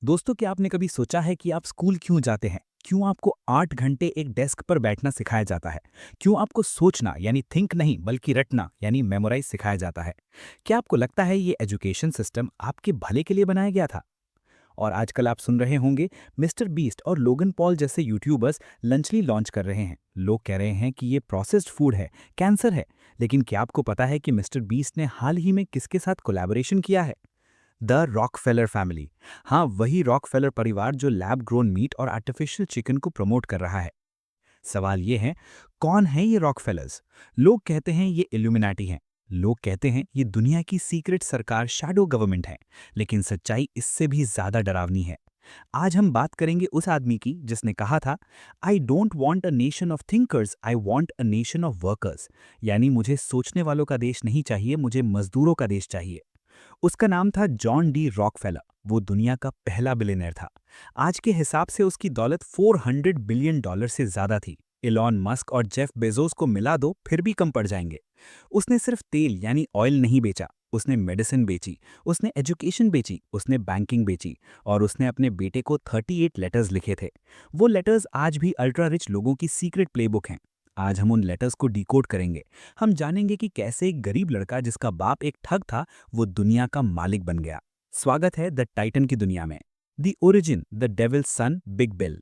दोस्तों, क्या आपने कभी सोचा है कि आप स्कूल क्यों जाते हैं? क्यों आपको 8 घंटे एक डेस्क पर बैठना सिखाया जाता है? क्यों आपको सोचना यानी थिंक नहीं बल्कि रटना यानी मेमोराइज सिखाया जाता है? क्या आपको लगता है ये एजुकेशन सिस्टम आपके भले के लिए बनाया गया था? और आजकल आप सुन रहे होंगे मिस्टर बीस्ट और लोगन पॉल जैसे यूट्यूबर्स लंचली लॉन्च कर रहे हैं। लोग कह रहे हैं कि ये प्रोसेस्ड फूड है, कैंसर है। लेकिन क्या आपको पता है कि मिस्टर बीस्ट ने हाल ही में किसके साथ कोलैबोरेशन किया है? The Rockefeller family. हाँ, वही रॉकफेलर परिवार जो लैब ग्रोन मीट और आर्टिफिशियल चिकन को प्रमोट कर रहा है। सवाल ये है, कौन है ये रॉकफेलर्स? लोग कहते हैं ये इल्यूमिनाटी हैं। लोग कहते हैं ये दुनिया की सीक्रेट सरकार शैडो गवर्नमेंट है। लेकिन सच्चाई इससे भी ज्यादा डरावनी है। आज हम बात करेंगे उस आदमी की जिसने कहा था, I don't want a nation of thinkers, I want a nation of workers. यानी मुझे सोचने वालों का देश नहीं चाहिए, मुझे मजदूरों का देश चाहिए। उसका नाम था जॉन डी रॉकफेलर। वो दुनिया का पहला बिलियनर था। आज के हिसाब से उसकी दौलत $400 बिलियन से ज्यादा थी। इलॉन मस्क और जेफ बेजोस को मिला दो फिर भी कम पड़ जाएंगे। उसने सिर्फ तेल यानी ऑयल नहीं बेचा, उसने मेडिसिन बेची, उसने एजुकेशन बेची, उसने बैंकिंग बेची, और उसने अपने बेटे को 38 लेटर्स लिखे थे। वो लेटर्स आज भी अल्ट्रा रिच लोगों की सीक्रेट प्लेबुक हैं। आज हम उन लेटर्स को डिकोड करेंगे। हम जानेंगे कि कैसे एक गरीब लड़का जिसका बाप एक ठग था, वो दुनिया का मालिक बन गया। स्वागत है द टाइटन की दुनिया में। The origin, the devil's son, big bill.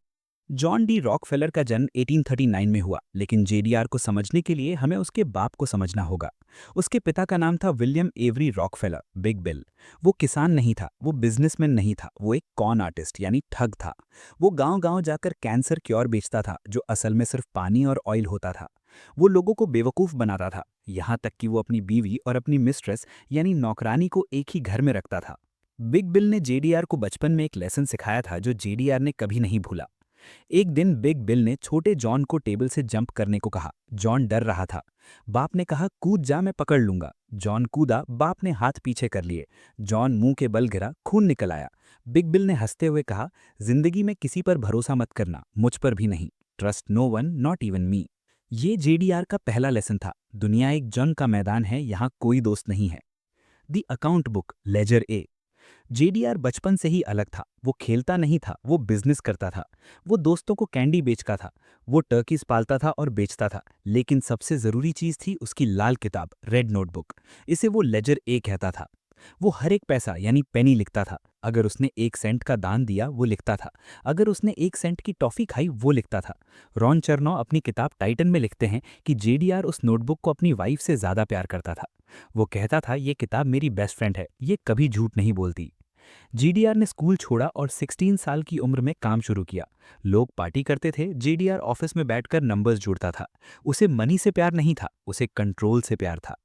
John D Rockefeller का जन्म 1839 में हुआ, लेकिन जेडीआर को समझने के लिए हमें उसके बाप को समझना होगा। उसके पिता का नाम था William every Rockefeller, big bill. वो किसान नहीं था, वो बिजनेसमैन नहीं था, वो एक कॉन आर्टिस्ट यानी ठग था। वो गांव-गांव जाकर कैंसर क्योर बेचता था, जो असल में सिर्फ पानी और ऑयल होता था। वो लोगों को बेवकूफ़ बनाता था, यहाँ तक कि वो अपनी बीवी और अपनी मिस्ट्रेस यानी नौकरानी को एक ही घर में रखता था। बिग बिल ने जेडीआर को बचपन में एक लेसन सिखाया था जो जेडीआर ने कभी नहीं भूला। एक दिन बिग बिल ने छोटे जॉन को टेबल से जंप करने को कहा। जॉन डर रहा था। बाप ने कहा, कूद जा, मैं पकड़ लूंगा। जॉन कूदा, बाप ने हाथ पीछे कर लिए। जॉन मुंह के बल गिरा, खून निकल आया। बिग बिल ने हंसते हुए कहा, जिंदगी में किसी पर भरोसा मत करना, मुझ पर भी नहीं। Trust no one, not even me. ये जेडीआर का पहला लेसन था। दुनिया एक जंग का मैदान है, यहाँ कोई दोस्त नहीं है। The account book, laser A. JDR बचपन से ही अलग था। वो खेलता नहीं था, वो बिजनेस करता था। वो दोस्तों को कैंडी बेचता था। वो टर्कीज पालता था और बेचता था। लेकिन सबसे जरूरी चीज थी उसकी लाल किताब, रेड नोटबुक। इसे वो लेजर ए कहता था। वो हर एक पैसा यानी पेनी लिखता था। अगर उसने 1 सेंट का दान दिया वो लिखता था। अगर उसने 1 सेंट की टॉफी खाई वो लिखता था। रॉन चर्नौ अपनी किताब टाइटन में लिखते हैं कि जेडीआर उस नोटबुक को अपनी वाइफ से ज्यादा प्यार करता था। वो कहता था, ये किताब मेरी बेस्ट फ्रेंड है, ये कभी झूठ नहीं बोलती। जेडीआर ने स्कूल छोड़ा और 16 साल की उम्र में काम शुरू किया। लोग पार्टी करते थे, जेडीआर ऑफिस में बैठकर नंबर्स जोड़ता था। उसे मनी से प्यार नहीं था, उसे कंट्रोल से प्यार था।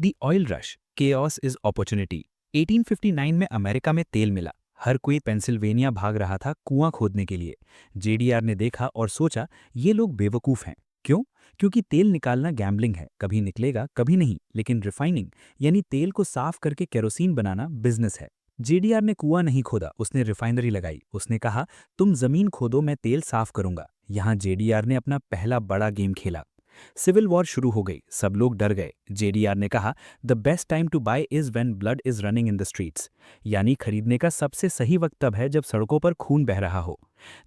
The oil rush, chaos is opportunity. 1859 में अमेरिका में तेल मिला। हर कोई पेंसिल्वेनिया भाग रहा था कुआं खोदने के लिए। जेडीआर ने देखा और सोचा, ये लोग बेवकूफ हैं। क्यों? क्योंकि तेल निकालना गैम्बलिंग है, कभी निकलेगा कभी नहीं। लेकिन रिफाइनिंग यानी तेल को साफ करके केरोसिन बनाना बिजनेस है। जेडीआर ने कुआं नहीं खोदा, उसने रिफाइनरी लगाई। उसने कहा, तुम जमीन खोदो, मैं तेल साफ करूंगा। यहाँ जेडीआर ने अपना पहला बड़ा गेम खेला। सिविल वॉर शुरू हो गई, सब लोग डर गए। जेडीआर ने कहा, the best time to buy is when blood is running in the streets. यानी खरीदने का सबसे सही वक्त तब है जब सड़कों पर खून बह रहा हो।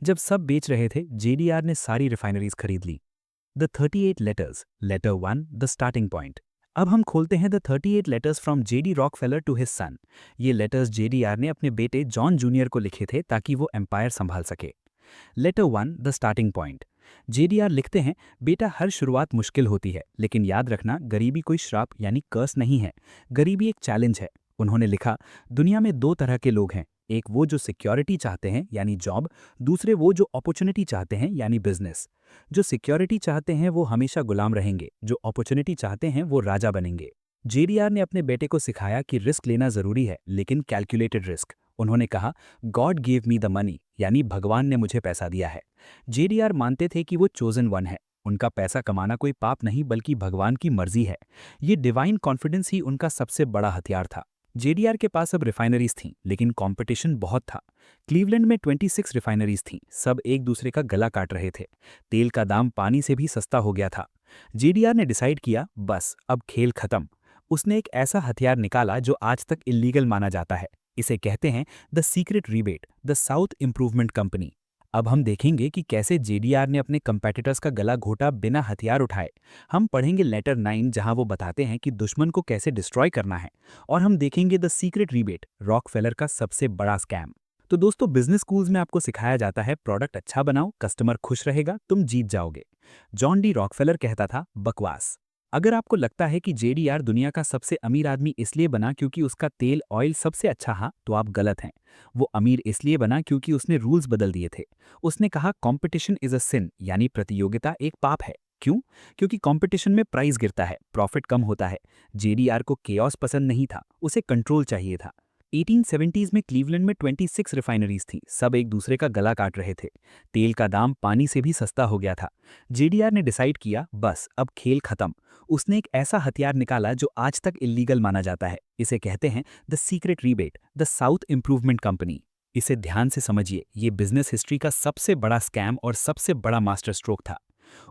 जब सब बेच रहे थे, जेडीआर ने सारी रिफाइनरीज खरीद ली। The 38 letters, letter 1, the starting point. अब हम खोलते हैं the 38 letters from JD Rockefeller to his son. ये लेटर्स जेडीआर ने अपने बेटे जॉन जूनियर को लिखे थे ताकि वो एम्पायर संभाल सके। Letter 1, the starting point. JDR लिखते हैं, बेटा, हर शुरुआत मुश्किल होती है, लेकिन याद रखना, गरीबी कोई श्राप यानी कर्स नहीं है। गरीबी एक चैलेंज है। उन्होंने लिखा, दुनिया में दो तरह के लोग हैं। एक वो जो सिक्योरिटी चाहते हैं यानी जॉब, दूसरे वो जो अपॉर्चुनिटी चाहते हैं यानी बिजनेस। जो सिक्योरिटी चाहते हैं वो हमेशा गुलाम रहेंगे, जो अपॉर्चुनिटी चाहते हैं वो राजा बनेंगे। जेडीआर ने अपने बेटे को सिखाया कि रिस्क लेना जरूरी है, लेकिन कैलकुलेटेड रिस्क। उन्होंने कहा, God give me the money, यानी भगवान ने मुझे पैसा दिया है। जेडीआर मानते थे कि वो चोजन वन है। उनका पैसा कमाना कोई पाप नहीं बल्कि भगवान की मर्जी है। ये डिवाइन कॉन्फिडेंस ही उनका सबसे बड़ा हथियार था। जेडीआर के पास अब रिफाइनरीज थीं, लेकिन कंपटीशन बहुत था। क्लीवलैंड में 26 रिफाइनरीज थीं, सब एक दूसरे का गला काट रहे थे। तेल का दाम पानी से भी सस्ता हो गया था। जेडीआर ने डिसाइड किया, बस अब खेल खत्म। उसने एक ऐसा हथियार निकाला जो आज तक इल्लीगल माना जाता है, इसे कहते हैं the secret rebate, the south improvement company. अब हम देखेंगे कि कैसे जेडीआर ने अपने कंपेटिटर्स का गला घोटा बिना हथियार उठाए। हम पढ़ेंगे लेटर 9 जहां वो बताते हैं कि दुश्मन को कैसे डिस्ट्रॉय करना है। और हम देखेंगे द सीक्रेट रीबेट, रॉकफेलर का सबसे बड़ा स्कैम। तो दोस्तों, बिजनेस स्कूल्स में आपको सिखाया जाता है प्रोडक्ट अच्छा बनाओ, कस्टमर खुश रहेगा, तुम जीत जाओगे। जॉन डी रॉकफेलर कहता था बकवास। अगर आपको लगता है कि जेडीआर दुनिया का सबसे अमीर आदमी इसलिए बना क्योंकि उसका तेल ऑयल सबसे अच्छा था, तो आप गलत हैं। वो अमीर इसलिए बना क्योंकि उसने रूल्स बदल दिए थे। उसने कहा कॉम्पिटिशन इज अ सिन, यानी प्रतियोगिता एक पाप है। क्यों? क्योंकि कंपटीशन में प्राइस गिरता है, प्रॉफिट कम होता है। जेडीआर को केओस पसंद नहीं था, उसे कंट्रोल चाहिए था। 1870s में क्लीवलैंड में 26 रिफाइनरीज थीं, सब एक दूसरे का गला काट रहे थे। तेल का दाम पानी से भी सस्ता हो गया था। जेडीआर ने डिसाइड किया, बस अब खेल खत्म। उसने एक ऐसा हथियार निकाला जो आज तक इल्लीगल माना जाता है। इसे कहते हैं the secret rebate, the south improvement company. इसे ध्यान से समझिए, ये बिजनेस हिस्ट्री का सबसे बड़ा स्कैम और सबसे बड़ा मास्टर स्ट्रोक था।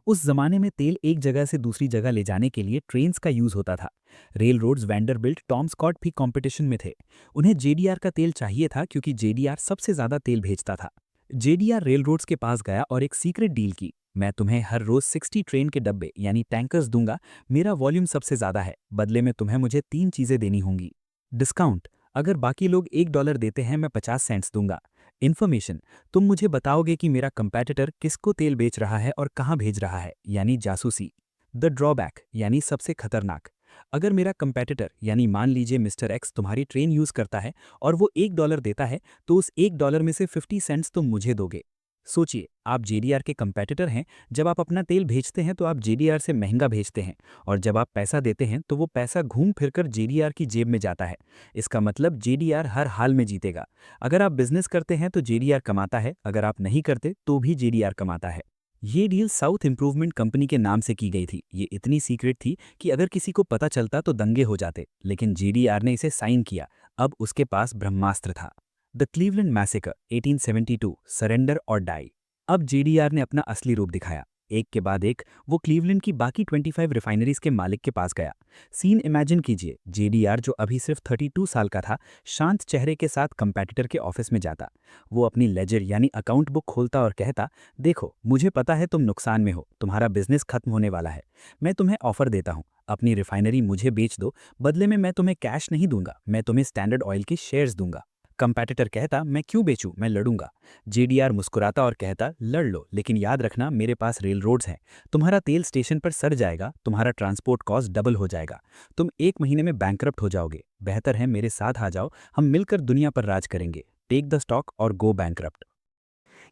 उस जमाने में तेल एक जगह से दूसरी जगह ले जाने के लिए ट्रेन्स का यूज होता था। Rail roads, Vanderbilt, Tom Scott भी कंपटीशन में थे। उन्हें जेडीआर का तेल चाहिए था क्योंकि जेडीआर सबसे ज्यादा तेल भेजता था। जेडीआर रेल रोड्स के पास गया और एक सीक्रेट डील की। मैं तुम्हें हर रोज 60 ट्रेन के डब्बे यानी टैंकर्स दूंगा। मेरा वॉल्यूम सबसे ज्यादा है, बदले में तुम्हें मुझे 3 चीजें देनी होंगी। डिस्काउंट, अगर बाकी लोग $1 देते हैं मैं 50 सेंट्स दूंगा। इन्फॉर्मेशन, तुम मुझे बताओगे कि मेरा कंपैटिटर किसको तेल बेच रहा है और कहाँ भेज रहा है, यानी जासूसी। द ड्रॉबैक, यानी सबसे खतरनाक, अगर मेरा कंपैटिटर यानी मान लीजिए मिस्टर एक्स तुम्हारी ट्रेन यूज करता है और वो $1 देता है, तो उस $1 में से 50 सेंट्स तुम मुझे दोगे। सोचिए, आप जेडीआर के कंपैटिटर हैं। जब आप अपना तेल भेजते हैं तो आप जेडीआर से महंगा भेजते हैं, और जब आप पैसा देते हैं तो वो पैसा घूम फिरकर जेडीआर की जेब में जाता है। इसका मतलब जेडीआर हर हाल में जीतेगा। अगर आप बिजनेस करते हैं तो जेडीआर कमाता है, अगर आप नहीं करते तो भी जेडीआर कमाता है। ये डील साउथ इंप्रूवमेंट कंपनी के नाम से की गई थी। ये इतनी सीक्रेट थी कि अगर किसी को पता चलता तो दंगे हो जाते, लेकिन जेडीआर ने इसे साइन किया। अब उसके पास ब्रह्मास्त्र था। द क्लीवलैंड मैसेकर 1872, सरेंडर और डाई। अब जेडीआर ने अपना असली रूप दिखाया। एक के बाद एक वो क्लीवलैंड की बाकी 25 रिफाइनरीज के मालिक के पास गया। सीन इमेजिन कीजिए, जेडीआर जो अभी सिर्फ 32 साल का था, शांत चेहरे के साथ कंपैटिटर के ऑफिस में जाता। वो अपनी लेजर यानी अकाउंट बुक खोलता और कहता, देखो मुझे पता है तुम नुकसान में हो, तुम्हारा बिजनेस खत्म होने वाला है। मैं तुम्हें ऑफर देता हूँ, अपनी रिफाइनरी मुझे बेच दो, बदले में मैं तुम्हें कैश नहीं दूंगा, मैं तुम्हें स्टैंडर्ड ऑयल के शेयर्स दूंगा। कंपैटिटर कहता, मैं क्यों बेचूं, मैं लड़ूंगा। जेडीआर मुस्कुराता और कहता, लड़ लो, लेकिन याद रखना मेरे पास रेल रोड्स हैं। तुम्हारा तेल स्टेशन पर सड़ जाएगा, तुम्हारा ट्रांसपोर्ट कॉस्ट डबल हो जाएगा, तुम 1 महीने में बैंकरप्ट हो जाओगे। बेहतर है मेरे साथ आ जाओ, हम मिलकर दुनिया पर राज करेंगे। टेक द स्टॉक और गो बैंकरप्ट।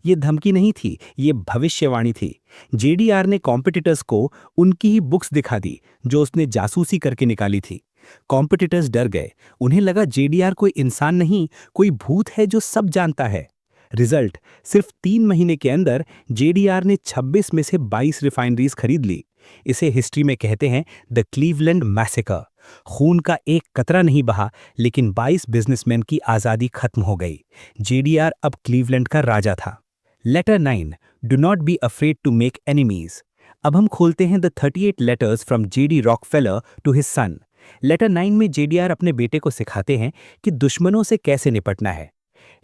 ये धमकी नहीं थी, ये भविष्यवाणी थी। जेडीआर ने कॉम्पिटिटर्स को उनकी ही बुक्स दिखा दी जो उसने जासूसी करके निकाली थी। कॉम्पिटिटर्स डर गए। उन्हें लगा जेडीआर कोई इंसान नहीं, कोई भूत है जो सब जानता है। रिजल्ट, सिर्फ 3 महीने के अंदर जेडीआर ने 26 में से 22 रिफाइनरीज खरीद ली। इसे हिस्ट्री में कहते हैं द क्लीवलैंड मैसेकर। खून का एक कतरा नहीं बहा, लेकिन 22 बिजनेसमैन की आजादी खत्म हो गई। जेडीआर अब क्लीवलैंड का राजा था। Letter 9, do not be afraid to make enemies. अब हम खोलते हैं the 38 letters from JD Rockefeller to his son. Letter 9 में जेडीआर अपने बेटे को सिखाते हैं कि दुश्मनों से कैसे निपटना है।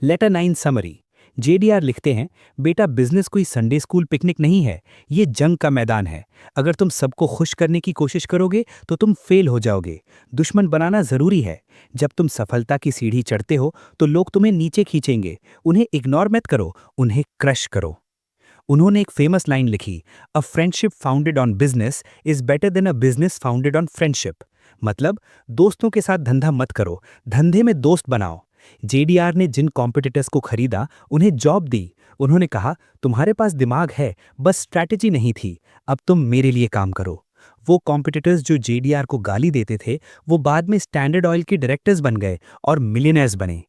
Letter 9 summary. जेडीआर लिखते हैं, बेटा बिजनेस कोई संडे स्कूल पिकनिक नहीं है, ये जंग का मैदान है। अगर तुम सबको खुश करने की कोशिश करोगे तो तुम फेल हो जाओगे। दुश्मन बनाना जरूरी है। जब तुम सफलता की सीढ़ी चढ़ते हो तो लोग तुम्हें नीचे खींचेंगे। उन्हें इग्नोर मत करो, उन्हें क्रश करो। उन्होंने एक फेमस लाइन लिखी, a friendship founded on business is better then a business founded on friendship. मतलब, दोस्तों के साथ धंधा मत करो, धंधे में दोस्त बनाओ। जेडीआर ने जिन कॉम्पिटिटर्स को खरीदा उन्हें जॉब दी। उन्होंने कहा, तुम्हारे पास दिमाग है, बस स्ट्रैटेजी नहीं थी, अब तुम मेरे लिए काम करो। वो कॉम्पिटिटर्स जो जेडीआर को गाली देते थे, वो बाद में स्टैंडर्ड ऑयल के डायरेक्टर्स बन गए और मिलियनेयर्स बने।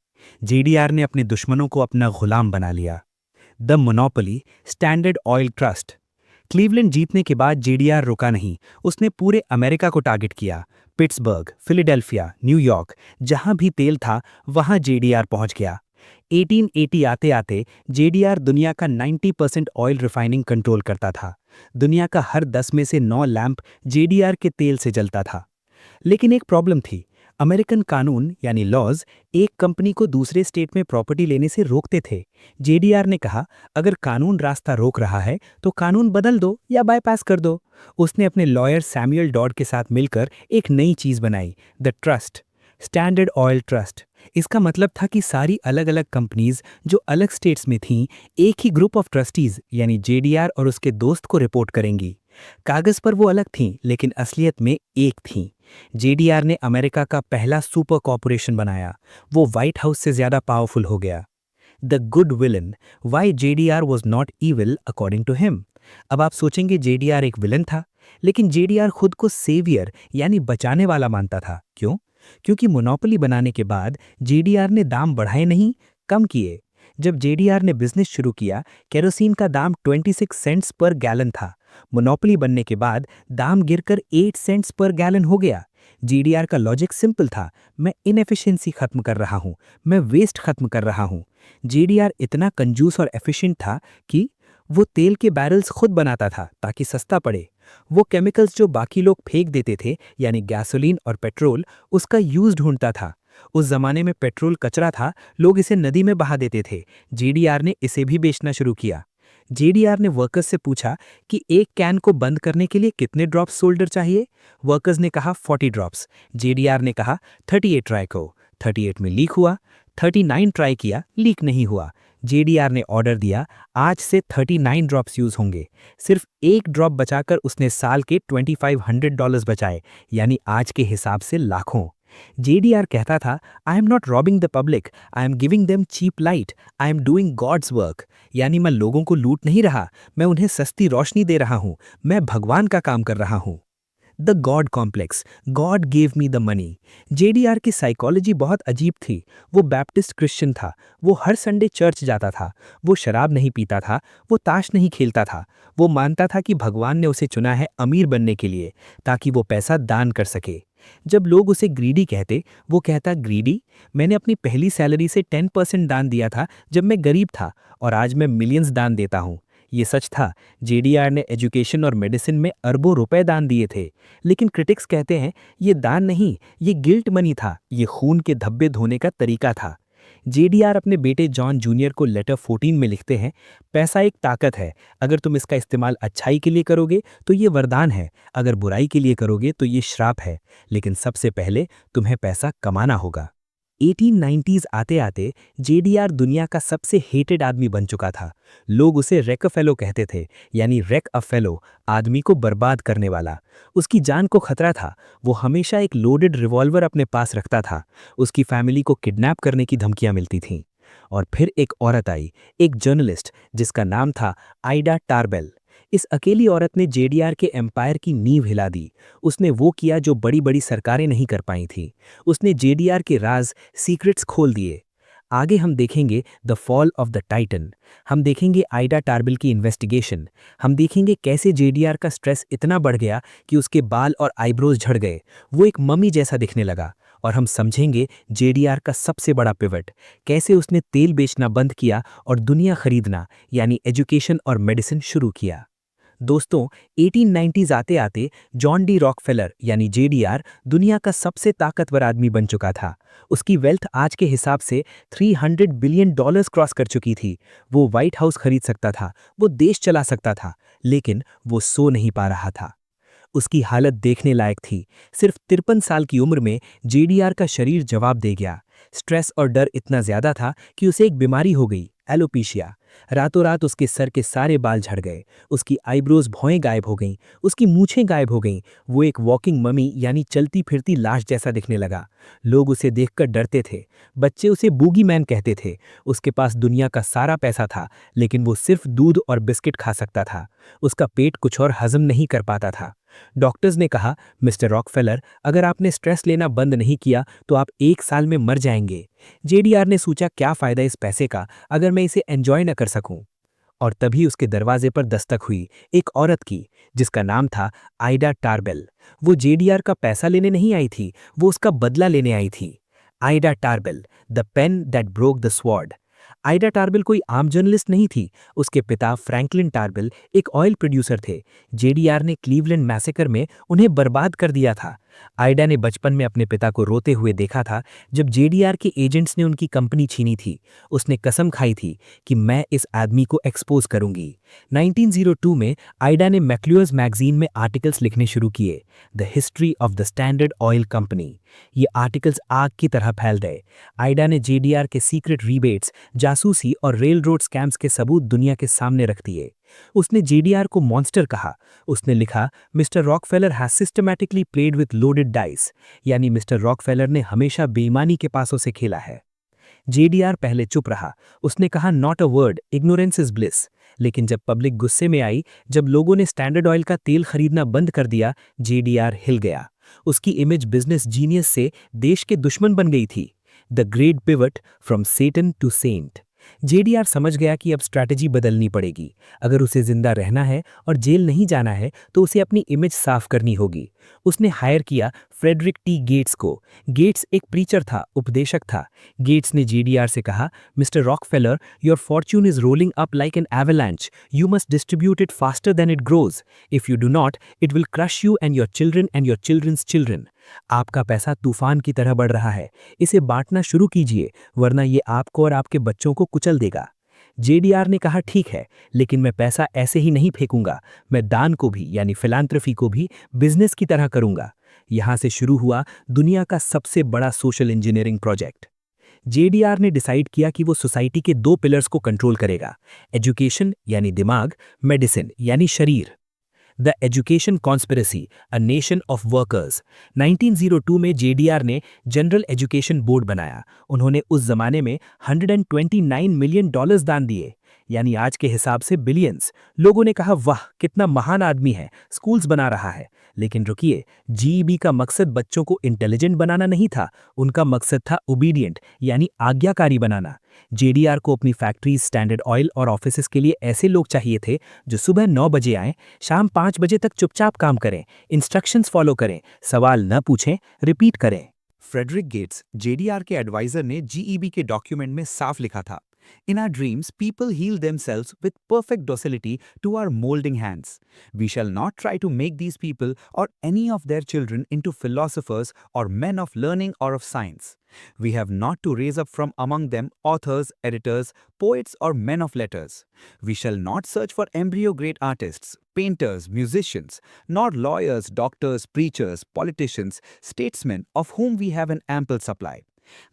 जेडीआर ने अपने दुश्मनों को अपना गुलाम बना लिया। The monopoly, standard oil trust. Cleveland जीतने के बाद जेडीआर रुका नहीं, उसने पूरे अमेरिका को टारगेट किया। पिट्सबर्ग, फिलाडेल्फिया, न्यूयॉर्क, जहां भी तेल था वहां जेडीआर पहुंच गया। 1880 आते आते जेडीआर दुनिया का 90% ऑयल रिफाइनिंग कंट्रोल करता था। दुनिया का हर 10 में से 9 लैंप जेडीआर के तेल से जलता था। लेकिन एक प्रॉब्लम थी, अमेरिकन कानून यानी लॉज एक कंपनी को दूसरे स्टेट में प्रॉपर्टी लेने से रोकते थे। जेडीआर ने कहा, अगर कानून रास्ता रोक रहा है तो कानून बदल दो या बाईपास कर दो। उसने अपने लॉयर सैमुअल डॉड के साथ मिलकर एक नई चीज बनाई, the trust, standard oil trust. इसका मतलब था कि सारी अलग अलग कंपनीज जो अलग स्टेट्स में थीं, एक ही ग्रुप ऑफ ट्रस्टीज यानी जेडीआर और उसके दोस्त को रिपोर्ट करेंगी। कागज पर वो अलग थीं, लेकिन असलियत में एक थीं। जेडीआर ने अमेरिका का पहला सुपर कॉर्पोरेशन बनाया। वो व्हाइट हाउस से ज्यादा पावरफुल हो गया। The good villain, why JDR was not evil according to him. अब आप सोचेंगे जेडीआर एक विलन था, लेकिन जेडीआर खुद को सेवियर यानी बचाने वाला मानता था। क्यों? क्योंकि मोनोपोली बनाने के बाद जेडीआर ने दाम बढ़ाए नहीं, कम किए। जब जेडीआर ने बिजनेस शुरू किया, केरोसिन का दाम 26 सेंट्स पर गैलन था। मोनोपोली बनने के बाद दाम गिरकर 8 सेंट्स पर गैलन हो गया। जेडीआर का लॉजिक सिंपल था, मैं इनएफिशिएंसी खत्म कर रहा हूं, मैं वेस्ट खत्म कर रहा हूं। जेडीआर इतना कंजूस और एफिशिएंट था कि वो तेल के बैरल्स खुद बनाता था ताकि सस्ता पड़े। वो केमिकल्स जो बाकी लोग फेंक देते थे यानी गैसोलीन और पेट्रोल, उसका यूज ढूंढता था। उस जमाने में पेट्रोल कचरा था, लोग इसे नदी में बहा देते थे। जेडीआर ने इसे भी बेचना शुरू किया। जेडीआर ने वर्कर्स से पूछा कि एक कैन को बंद करने के लिए कितने ड्रॉप्स सोल्डर चाहिए। वर्कर्स ने कहा 40 ड्रॉप्स। जेडीआर ने कहा 38 ट्राई करो। 38 में लीक हुआ। 39 ट्राई किया, लीक नहीं हुआ। जेडीआर ने ऑर्डर दिया, आज से 39 ड्रॉप्स यूज होंगे। सिर्फ एक ड्रॉप बचाकर उसने साल के $2500 बचाए, यानी आज के हिसाब से लाखों। जेडीआर कहता था, I am not robbing the public, I am giving them cheap light, I am doing God's work. यानी मैं लोगों को लूट नहीं रहा, मैं उन्हें सस्ती रोशनी दे रहा हूं, मैं भगवान का काम कर रहा हूं। The God complex, God gave me the money. JDR की साइकोलॉजी बहुत अजीब थी। वो बैप्टिस्ट क्रिश्चियन था, वो हर संडे चर्च जाता था, वो शराब नहीं पीता था, वो ताश नहीं खेलता था। वो मानता था कि भगवान ने उसे चुना है अमीर बनने के लिए, ताकि वो पैसा दान कर सके। जब लोग उसे ग्रीडी कहते, वो कहता, ग्रीडी, मैंने अपनी पहली सैलरी से 10% दान दिया था जब मैं गरीब था, और आज मैं मिलियंस दान देता हूँ। ये सच था। जेडीआर ने एजुकेशन और मेडिसिन में अरबों रुपए दान दिए थे। लेकिन क्रिटिक्स कहते हैं, ये दान नहीं, ये गिल्ट मनी था, ये खून के धब्बे धोने का तरीका था। जेडीआर अपने बेटे जॉन जूनियर को लेटर 14 में लिखते हैं, पैसा एक ताकत है, अगर तुम इसका इस्तेमाल अच्छाई के लिए करोगे तो ये वरदान है, अगर बुराई के लिए करोगे तो ये श्राप है, लेकिन सबसे पहले तुम्हें पैसा कमाना होगा। 1890s आते आते जेडीआर दुनिया का सबसे हेटेड आदमी बन चुका था। लोग उसे रेकफेलो कहते थे, यानी रेक अ फेलो, आदमी को बर्बाद करने वाला। उसकी जान को खतरा था। वो हमेशा एक लोडेड रिवॉल्वर अपने पास रखता था। उसकी फैमिली को किडनैप करने की धमकियां मिलती थीं। और फिर एक औरत आई, एक जर्नलिस्ट जिसका नाम था आइडा टारबेल। इस अकेली औरत ने जेडीआर के एम्पायर की नींव हिला दी। उसने वो किया जो बड़ी बड़ी सरकारें नहीं कर पाई थीं। उसने जेडीआर के राज, सीक्रेट्स खोल दिए। आगे हम देखेंगे the fall of the Titan. हम देखेंगे आइडा टारबेल की इन्वेस्टिगेशन। हम देखेंगे कैसे जेडीआर का स्ट्रेस इतना बढ़ गया कि उसके बाल और आईब्रोज झड़ गए, वो एक मम्मी जैसा दिखने लगा। और हम समझेंगे जेडीआर का सबसे बड़ा पिवट, कैसे उसने तेल बेचना बंद किया और दुनिया खरीदना यानी एजुकेशन और मेडिसिन शुरू किया। दोस्तों, 1890s आते आते जॉन डी रॉकफेलर यानी जेडीआर दुनिया का सबसे ताकतवर आदमी बन चुका था। उसकी वेल्थ आज के हिसाब से $300 बिलियन क्रॉस कर चुकी थी। वो व्हाइट हाउस खरीद सकता था, वो देश चला सकता था, लेकिन वो सो नहीं पा रहा था। उसकी हालत देखने लायक थी। सिर्फ 53 साल की उम्र में जेडीआर का शरीर जवाब दे गया। स्ट्रेस और डर इतना ज्यादा था कि उसे एक बीमारी हो गई, एलोपीशिया। रातों रात उसके सर के सारे बाल झड़ गए, उसकी आईब्रोज भौएं गायब हो गईं, उसकी मूछें गायब हो गईं। वो एक वॉकिंग ममी यानी चलती फिरती लाश जैसा दिखने लगा। लोग उसे देखकर डरते थे। बच्चे उसे बूगी मैन कहते थे। उसके पास दुनिया का सारा पैसा था, लेकिन वो सिर्फ दूध और बिस्किट खा सकता था। उसका पेट कुछ और हजम नहीं कर पाता था। डॉक्टर्स ने कहा, मिस्टर रॉकफेलर, अगर आपने स्ट्रेस लेना बंद नहीं किया तो आप 1 साल में मर जाएंगे। जेडीआर ने सोचा, क्या फायदा इस पैसे का अगर मैं इसे एंजॉय न कर सकूं। और तभी उसके दरवाजे पर दस्तक हुई, एक औरत की, जिसका नाम था आइडा टारबेल। वो जेडीआर का पैसा लेने नहीं आई थी, वो उसका बदला लेने आई थी। Ida Tarbell, the pen that broke the sword. Ida Tarbell कोई आम जर्नलिस्ट नहीं थी। उसके पिता फ्रैंकलिन टारबेल एक ऑयल प्रोड्यूसर थे। जेडीआर ने क्लीवलैंड मैसेकर में उन्हें बर्बाद कर दिया था। आइडा ने बचपन में अपने पिता को रोते हुए देखा था जब जेडीआर के एजेंट्स ने उनकी कंपनी छीनी थी। उसने कसम खाई थी कि मैं इस आदमी को एक्सपोज करूंगी। 1902 में आइडा ने मैक्लूअर्स मैगजीन में आर्टिकल्स लिखने शुरू किए, the history of the standard oil company. ये आर्टिकल्स आग की तरह फैल गए। आइडा ने जेडीआर के सीक्रेट रीबेट्स, जासूसी और रेल रोड स्कैम्स के सबूत दुनिया के सामने रख दिए। उसने जेडीआर को मॉन्स्टर कहा। उसने लिखा, mister Rockefeller has systematically played with loaded dice, यानी मिस्टर रॉकफेलर ने हमेशा बेईमानी के पासों से खेला है। जेडीआर पहले चुप रहा। उसने कहा, not a word, ignorance is bliss. लेकिन जब पब्लिक गुस्से में आई, जब लोगों ने स्टैंडर्ड ऑयल का तेल खरीदना बंद कर दिया, जेडीआर हिल गया। उसकी इमेज बिजनेस जीनियस से देश के दुश्मन बन गई थी। The great pivot from Satan to saint. JDR समझ गया कि अब स्ट्रैटेजी बदलनी पड़ेगी। अगर उसे जिंदा रहना है और जेल नहीं जाना है तो उसे अपनी इमेज साफ करनी होगी। उसने हायर किया फ्रेडरिक टी गेट्स को। गेट्स एक प्रीचर था, उपदेशक था। गेट्स ने जेडीआर से कहा, mister Rockefeller, your fortune is rolling up like an avalanche. You must distribute it faster than it grows. If you do not, it will crush you and your children's children. आपका पैसा तूफान की तरह बढ़ रहा है। इसे बांटना शुरू कीजिए, वरना ये आपको और आपके बच्चों को कुचल देगा। जेडीआर ने कहा, ठीक है, लेकिन मैं पैसा ऐसे ही नहीं फेंकूंगा। मैं दान को भी, यानी फिलांथ्रफी को भी बिजनेस की तरह करूंगा। यहां से शुरू हुआ दुनिया का सबसे बड़ा सोशल इंजीनियरिंग प्रोजेक्ट। जेडीआर ने डिसाइड किया कि वो सोसाइटी के दो पिलर्स को कंट्रोल करेगा, एजुकेशन यानी दिमाग, मेडिसिन यानी शरीर। The education conspiracy, a nation of workers. 1902 में जेडीआर ने जनरल एजुकेशन बोर्ड बनाया। उन्होंने उस जमाने में $129 मिलियन दान दिए, यानी आज के हिसाब से बिलियंस। लोगों ने कहा, वाह कितना महान आदमी है, स्कूल्स बना रहा है। लेकिन रुकिए, जीईबी का मकसद बच्चों को इंटेलिजेंट बनाना नहीं था। उनका मकसद था ओबीडियंट, यानी आज्ञाकारी बनाना। जेडीआर को अपनी फैक्ट्रीज, स्टैंडर्ड ऑयल और ऑफिसेज के लिए ऐसे लोग चाहिए थे जो सुबह 9 बजे आएं, शाम 5 बजे तक चुपचाप काम करें, इंस्ट्रक्शंस फॉलो करें, सवाल न पूछें, रिपीट करें। फ्रेडरिक गेट्स, जेडीआर के एडवाइजर, ने जीईबी के डॉक्यूमेंट में साफ लिखा था, In our dreams, people heal themselves with perfect docility to our molding hands. We shall not try to make these people or any of their children into philosophers or men of learning or of science. We have not to raise up from among them authors, editors, poets or men of letters. We shall not search for embryo great artists, painters, musicians, nor lawyers, doctors, preachers, politicians, statesmen, of whom we have an ample supply.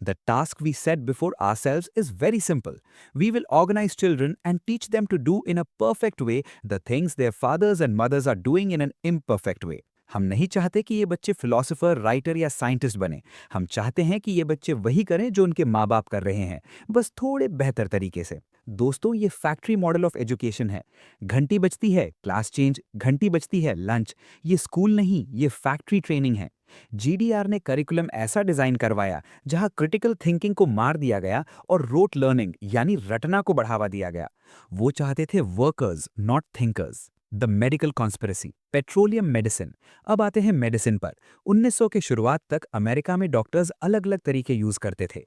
The task we set before ourselves is very simple. We will organize children and teach them to do in a perfect way the things their fathers and mothers are doing in an imperfect way. हम नहीं चाहते कि ये बच्चे philosopher, writer या scientist बने। हम चाहते हैं कि ये बच्चे वही करें जो उनके माँ बाप कर रहे हैं, बस थोड़े बेहतर तरीके से। दोस्तों, ये फैक्ट्री मॉडल ऑफ एजुकेशन है। घंटी बजती है, क्लास चेंज, घंटी बजती है, लंच। ये स्कूल नहीं, ये फैक्ट्री ट्रेनिंग है। जीडीआर ने करिकुलम ऐसा डिजाइन करवाया जहां क्रिटिकल थिंकिंग को मार दिया गया और रोट लर्निंग यानी रटना को बढ़ावा दिया गया। वो चाहते थे workers, not thinkers. The medical conspiracy, petroleum medicine. अब आते हैं मेडिसिन पर। 1900 के शुरुआत तक अमेरिका में डॉक्टर्स अलग अलग तरीके यूज करते थे।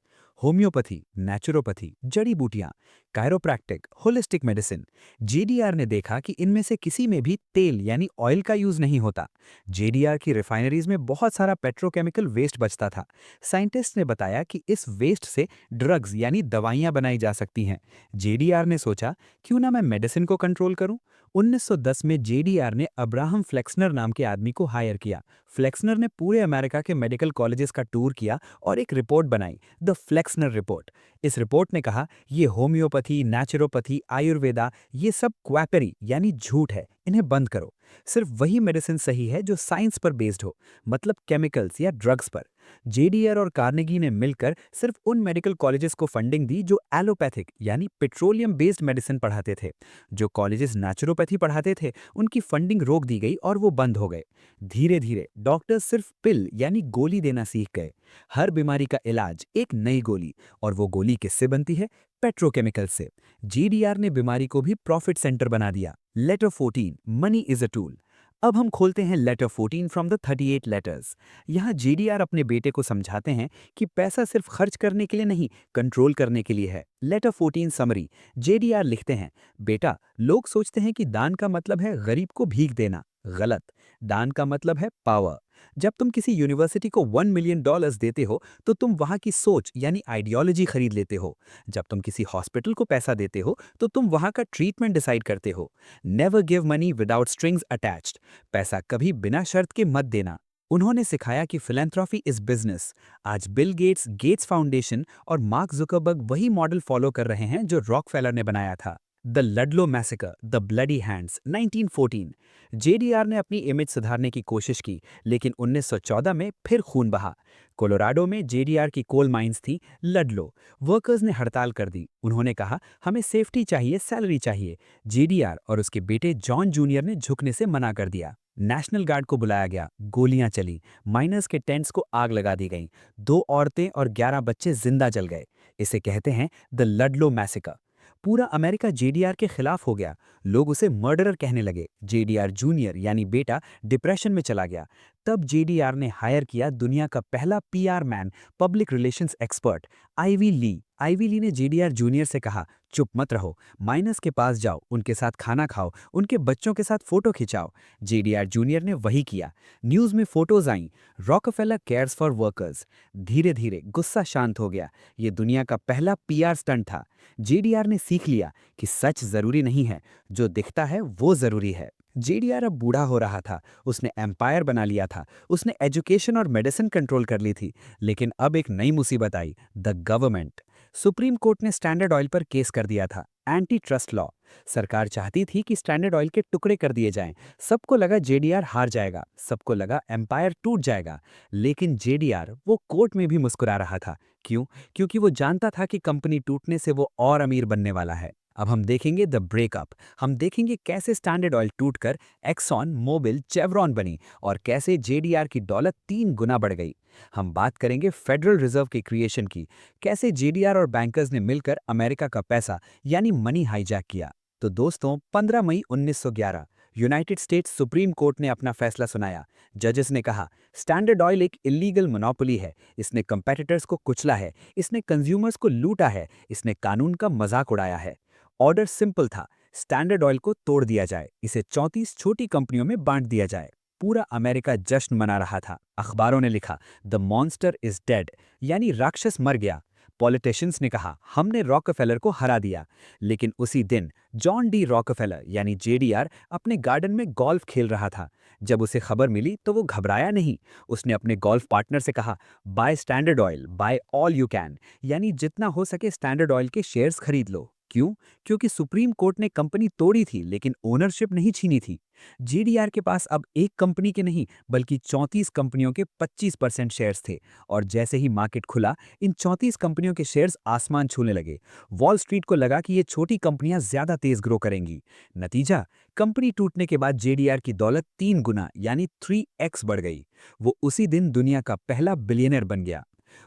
होम्योपैथी, नेचुरोपैथी, जड़ी बूटियां, कायरोप्रैक्टिक, होलिस्टिक मेडिसिन। जेडीआर ने देखा कि इनमें से किसी में भी तेल यानी ऑयल का यूज नहीं होता। जेडीआर की रिफाइनरीज में बहुत सारा पेट्रोकेमिकल वेस्ट बचता था। साइंटिस्ट ने बताया कि इस वेस्ट से ड्रग्स यानी दवाइयां बनाई जा सकती हैं। जेडीआर ने सोचा, क्यों ना मैं मेडिसिन को कंट्रोल करूं। 1910 में जेडीआर ने अब्राहम फ्लेक्सनर नाम के आदमी को हायर किया। फ्लेक्सनर ने पूरे अमेरिका के मेडिकल कॉलेजेस का टूर किया और एक रिपोर्ट बनाई, द फ्लेक्सनर रिपोर्ट। इस रिपोर्ट ने कहा, ये होम्योपैथी, नेचुरोपैथी, आयुर्वेदा, ये सब क्वैकरी यानी झूठ है, इन्हें बंद करो। सिर्फ वही मेडिसिन सही है जो साइंस पर बेस्ड हो, मतलब केमिकल्स या ड्रग्स पर। जेडीआर और कार्नेगी ने मिलकर सिर्फ उन मेडिकल कॉलेजेस को फंडिंग दी जो एलोपैथिक यानी पेट्रोलियम बेस्ड मेडिसिन पढ़ाते थे। जो कॉलेजेस नेचुरोपैथी पढ़ाते थे, उनकी फंडिंग रोक दी गई और वो बंद हो गए। धीरे धीरे डॉक्टर्स सिर्फ पिल यानी गोली देना सीख गए। हर बीमारी का इलाज एक नई गोली, और वो गोली किससे बनती है? पेट्रोकेमिकल से। जीडीआर ने बीमारी को भी प्रॉफिट सेंटर बना दिया। Letter 14, money is a tool. अब हम खोलते हैं लेटर 14 फ्रॉम द 38 लेटर्स। यहाँ जेडीआर अपने बेटे को समझाते हैं कि पैसा सिर्फ खर्च करने के लिए नहीं, कंट्रोल करने के लिए है। Letter 14 summary. जेडीआर लिखते हैं, बेटा, लोग सोचते हैं कि दान का मतलब है गरीब को भीख देना। गलत। दान का मतलब है पावर। जब तुम किसी यूनिवर्सिटी को $1 मिलियन देते हो तो तुम वहां की सोच यानी आइडियोलॉजी खरीद लेते हो। जब तुम किसी हॉस्पिटल को पैसा देते हो तो तुम वहां का ट्रीटमेंट डिसाइड करते हो। Never give money without strings attached. पैसा कभी बिना शर्त के मत देना। उन्होंने सिखाया कि फिलैंथ्रॉफी इज बिजनेस। आज बिल गेट्स, गेट्स फाउंडेशन और मार्क जुकरबर्ग वही मॉडल फॉलो कर रहे हैं जो रॉकफेलर ने बनाया था। The Ludlow massacre, the bloody hands, 1914। JDR ने अपनी इमेज सुधारने की कोशिश की, लेकिन 1914 में फिर खून बहा। कोलोराडो में जेडीआर की कोल माइंस थी लडलो। वर्कर्स ने हड़ताल कर दी। उन्होंने कहा, हमें सेफ्टी चाहिए, सैलरी चाहिए। जेडीआर और उसके बेटे जॉन जूनियर ने झुकने से मना कर दिया। नेशनल गार्ड को बुलाया गया, गोलियां चली, माइनर्स के टेंट्स को आग लगा दी गई। 2 औरतें और 11 बच्चे जिंदा जल गए। इसे कहते हैं द लडलो मैसेकर। पूरा अमेरिका जेडीआर के खिलाफ हो गया। लोग उसे मर्डरर कहने लगे। जेडीआर जूनियर यानी बेटा डिप्रेशन में चला गया। तब जेडीआर ने हायर किया दुनिया का पहला PR man, public relations expert, Ivy Lee. Ivy Lee ने जेडीआर जूनियर से कहा, चुप मत रहो, माइनस के पास जाओ, उनके साथ खाना खाओ, उनके बच्चों के साथ फोटो खिंचाओ। जेडीआर जूनियर ने वही किया। न्यूज में फोटोज आईं, रॉकफेलर केयर्स फॉर वर्कर्स। धीरे धीरे गुस्सा शांत हो गया। ये दुनिया का पहला पीआर स्टंट था। जेडीआर ने सीख लिया कि सच जरूरी नहीं है, जो दिखता है वो जरूरी है। जेडीआर अब बूढ़ा हो रहा था। उसने एम्पायर बना लिया था। उसने एजुकेशन और मेडिसिन कंट्रोल कर ली थी। लेकिन अब एक नई मुसीबत आई, द गवर्नमेंट। सुप्रीम कोर्ट ने स्टैंडर्ड ऑयल पर केस कर दिया था, एंटी ट्रस्ट लॉ। सरकार चाहती थी कि स्टैंडर्ड ऑयल के टुकड़े कर दिए जाएं। सबको लगा जेडीआर हार जाएगा, सबको लगा एम्पायर टूट जाएगा। लेकिन जेडीआर वो कोर्ट में भी मुस्कुरा रहा था। क्यों? क्योंकि वो जानता था कि कंपनी टूटने से वो और अमीर बनने वाला है। अब हम देखेंगे द ब्रेकअप। हम देखेंगे कैसे स्टैंडर्ड ऑयल टूटकर एक्सॉन, मोबिल, चेवरॉन बनी और कैसे जेडीआर की दौलत 3 गुना बढ़ गई। हम बात करेंगे फेडरल रिजर्व के क्रिएशन की, कैसे जेडीआर और बैंकर्स ने मिलकर अमेरिका का पैसा यानी मनी हाईजैक किया। तो दोस्तों, 15 मई 1911 यूनाइटेड स्टेट्स सुप्रीम कोर्ट ने अपना फैसला सुनाया। जजेस ने कहा, स्टैंडर्ड ऑयल एक इलीगल मोनोपोली है। इसने कंपेटिटर्स को कुचला है, इसने कंज्यूमर्स को लूटा है, इसने कानून का मजाक उड़ाया है। ऑर्डर सिंपल था, स्टैंडर्ड ऑयल को तोड़ दिया जाए, इसे 34 छोटी कंपनियों में बांट दिया जाए। पूरा अमेरिका जश्न मना रहा था। अखबारों ने लिखा, द मॉन्स्टर इज डेड, यानी राक्षस मर गया। पॉलिटिशियंस ने कहा, हमने रॉकफेलर को हरा दिया। लेकिन उसी दिन जॉन डी रॉकफेलर यानी जेडीआर अपने गार्डन में गोल्फ खेल रहा था। जब उसे खबर मिली तो वो घबराया नहीं। उसने अपने गोल्फ पार्टनर से कहा, buy Standard Oil, buy all you can, यानी जितना हो सके स्टैंडर्ड ऑयल के शेयर्स खरीद लो। क्यों? क्योंकि सुप्रीम कोर्ट ने कंपनी तोड़ी थी लेकिन ओनरशिप नहीं छीनी थी। जेडीआर के पास अब एक कंपनी के नहीं बल्कि 34 कंपनियों के 25% शेयर्स थे। और जैसे ही मार्केट खुला, इन 34 कंपनियों के शेयर्स आसमान छूने लगे। वॉल स्ट्रीट को लगा कि ये छोटी कंपनियां ज्यादा तेज ग्रो करेंगी। नतीजा, कंपनी टूटने के बाद जेडीआर की दौलत 3 गुना यानी 3x बढ़ गई। वो उसी दिन दुनिया का पहला बिलियनर बन गया।